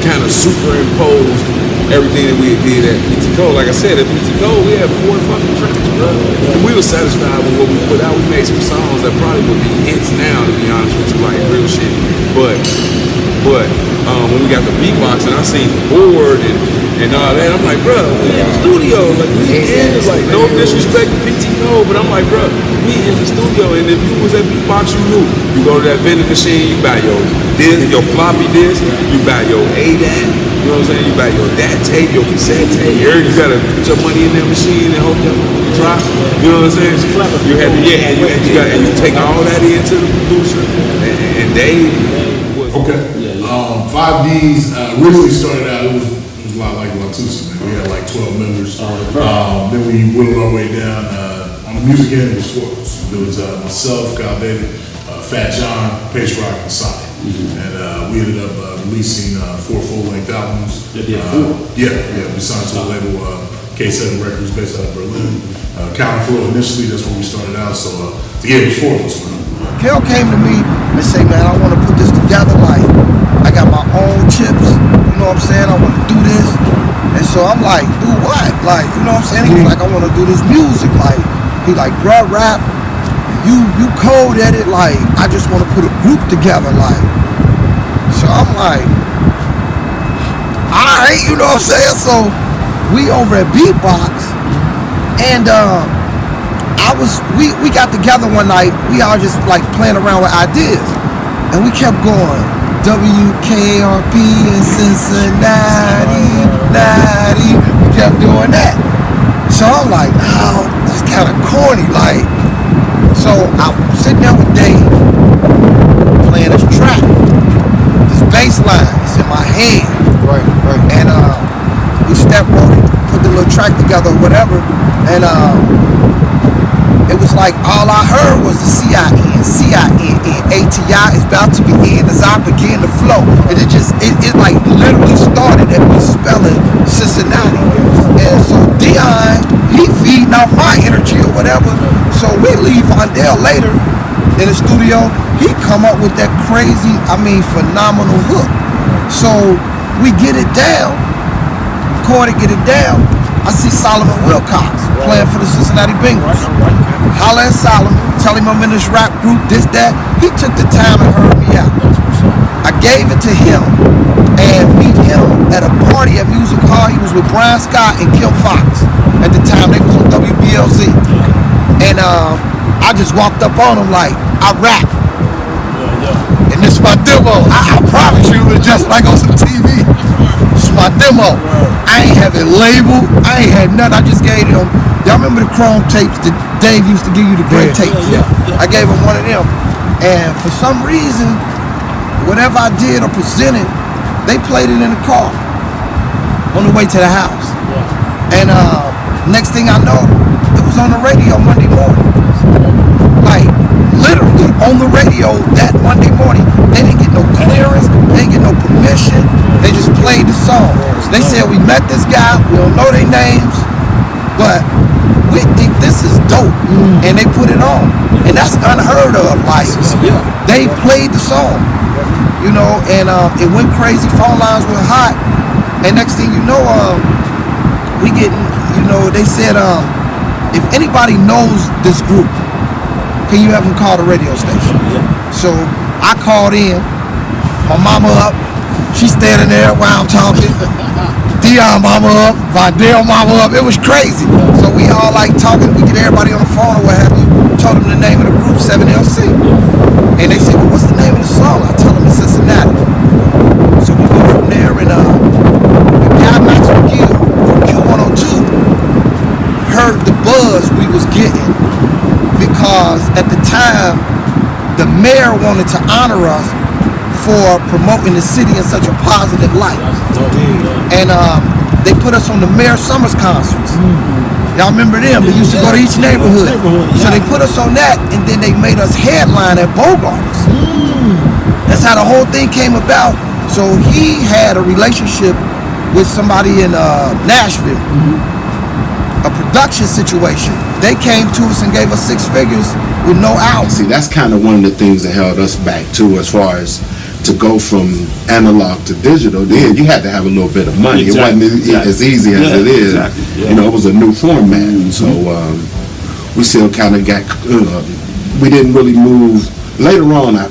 kind of superimposed everything that we did at BT Cole. Like I said, at BT Cole, we had 4 fucking tracks, bro. And we were satisfied with what we put out. We made some songs that probably would be hits now, to be honest with you, like real shit. But when we got the Beatbox and I seen the board and all that, I'm like, bro, we in the studio, like we in it, like no disrespect to BT Cole, but I'm like, bro, beat in the studio, and if you was at Beatbox, you knew. You go to that vending machine, you buy your disc, your floppy disk, you buy your ADAT, you know what I'm saying? You buy your DAT tape, your cassette tape. You gotta put your money in that machine and hope that money drop. You know what I'm saying? It's clever. You had to, and you take all that into the producer, and Dave was okay. 5Ds originally started out. It was a lot like Latusa. We had like 12 members. Then we whittled our way down. On the music end, it was 4 of us. It was myself, Kyle David, Fat John, Pace Rock, and Sonic. And we ended up releasing 4 full-length albums. Yeah, we signed to a label, K7 Records, based out of Berlin. Counting Flow initially, that's when we started out. So it was 4 of us. Kel came to me and said, man, I want to put this together. Like, I got my own chips. You know what I'm saying? I want to do this. And so I'm like, do what? Like, you know what I'm saying? He was like, I want to do this music. Like, he like, bruh, rap. You code edit. Like, I just want to put a group together. Like, so I'm like, all right, you know what I'm saying? So we over at Beatbox, and we got together one night. We all just like playing around with ideas, and we kept going. WKRP in Cincinnati, we kept doing that. So I'm like, oh, that's kind of corny. Like, so I'm sitting there with Dave, playing this track, this bass line. It's in my head, right. And we step on it, put the little track together, or whatever, and it was like all I heard was the C-I-N, A-T-I is about to begin as I begin to flow. And it like literally started at me spelling Cincinnati. And so Dion, he feeding off my energy or whatever. So we leave Vondell later in the studio. He come up with that crazy, phenomenal hook. So we get it down, record it, get it down. I see Solomon Wilcox playing for the Cincinnati Bengals. Holla at Solomon, tell him I'm in this rap group, this, that. He took the time and heard me out. I gave it to him and meet him at a party at Music Hall. He was with Brian Scott and Kim Fox at the time. They was on WBLZ. And I just walked up on him like, I rap. And this is my demo. I promise you, it's just like on some TV. This is my demo. I ain't have it labeled. I ain't had nothing. I just gave him. Y'all remember the chrome tapes that Dave used to give you, the great tapes? Yeah. I gave him one of them. And for some reason, whatever I did or presented, they played it in the car on the way to the house. And next thing I know, it was on the radio Monday morning. Like, literally on the radio that Monday morning. They didn't get no clearance, they didn't get no permission. They just played the song. They said, we met this guy, we don't know their names, but we think this is dope. And they put it on. And that's unheard of. Like, they played the song, you know, and it went crazy. Phone lines went hot. And next thing you know, we getting, you know, they said, if anybody knows this group, can you have them call the radio station? So I called in, my mama up, she's standing there while I'm talking. Dion mama up, Vondell mama up, it was crazy. So we all like talking, we get everybody on the phone or what have you, told them the name of the group, 7LC. And they said, well, what's the name of the song? I tell them it's Cincinnati. So we go from there, and the guy Max McGill from Q102 heard the buzz we was getting, because at the time the mayor wanted to honor us for promoting the city in such a positive light. And they put us on the Mayor Summers concerts. Y'all remember them? They used to go to each neighborhood. So they put us on that, and then they made us headline at Bogart's. That's how the whole thing came about. So he had a relationship with somebody in Nashville, a production situation. They came to us and gave us 6 figures with no out. See, that's kind of one of the things that held us back too, as far as to go from analog to digital. Then you had to have a little bit of money. Exactly. It wasn't as easy as it is. You know, it was a new format. So we still kind of got, we didn't really move. Later on, I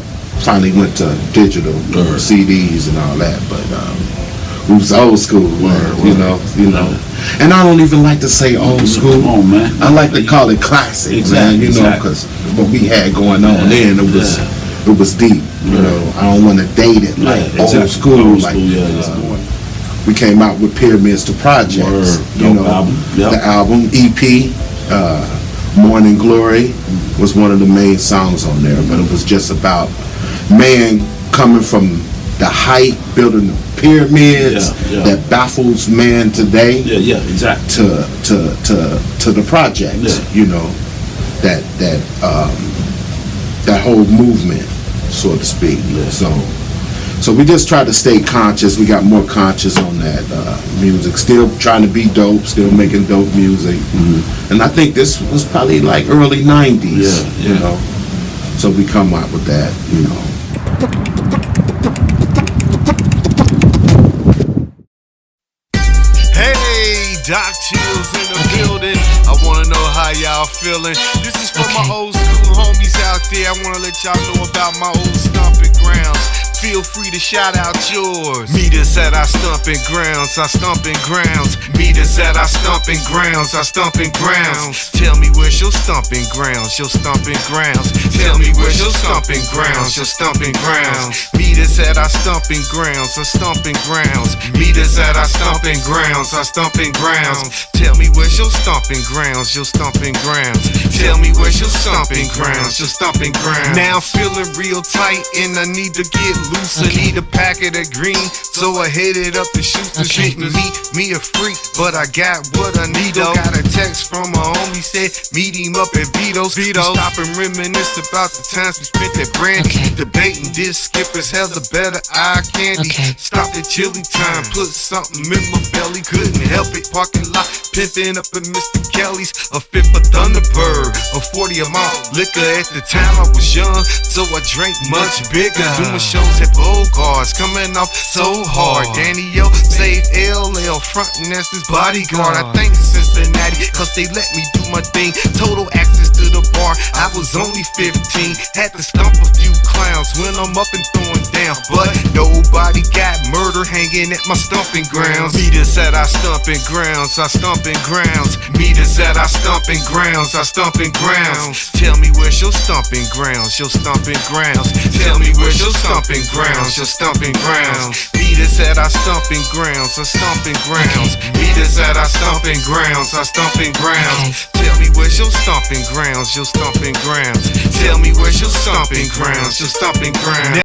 finally went to digital, CDs and all that. But who's old school, you know. And I don't even like to say old school. Come on, man. I like to call it classic, man. You know, because what we had going on then, it was deep. You know, I don't want to date it like old school. Like we came out with Pyramids to Projects. You know, the album EP. Morning Glory was one of the main songs on there, but it was just about man coming from the height, building the pyramids that baffles man today. Exactly. To the projects, you know, that whole movement, so to speak. So we just try to stay conscious. We got more conscious on that music. Still trying to be dope. Still making dope music. And I think this was probably like early '90s. You know. So we come out with that. You know. Hey, Doc Chill's in the building. I wanna know how y'all feeling. This is for my old school homies out there. I wanna let y'all know about my old stomping grounds. Feel free to shout out yours. Meet us at our stomping grounds, our stomping grounds. Meet us at our stomping grounds, our stomping grounds. Tell me where's your stomping grounds, your stomping grounds. Tell me where's your stomping grounds, your stomping grounds. Meet us at our stomping grounds, our stomping grounds. Meet us at our stomping grounds, our stomping grounds. Tell me where's your stomping grounds, your stomping grounds. Tell me where's your stomping grounds, your stomping grounds. Now I'm feeling real tight and I need to get loose. I need a packet of green, so I headed up the shoot to didn't meet me a freak, but I got what I need. Got a text from a homie, said meet him up at Vito's. Stop and reminisce about the times we spent at Brandy. Debating this skippers have the better eye candy. Stopped at chili time, put something in my belly, couldn't help it. Parking lot, pimping up at Mr. Kelly's. A fifth of Thunderbird, a 40 of malt liquor. At the time I was young, so I drank much bigger. Doing shows at Bogarts, coming off so hard. Danny-O saved LL, frontin' as his bodyguard. I thank Cincinnati, cause they let me do my thing. Total access to the bar, I was only 15. Had to stomp a few clowns when I'm up and throwing down. But nobody got murder hanging at my stomping grounds. Meet us at our stomping grounds, our stomping grounds. Meet us at our stomping grounds, our stomping grounds. Tell me where's your stomping grounds, your stomping grounds. Tell me where's your stomping grounds, your stomping grounds. Meet us at our stomping grounds, our stomping grounds. Meet us at our stomping grounds, our stomping grounds. Tell me where's your stomping grounds, your stomping grounds. Tell me where's your stomping grounds, your stomping grounds.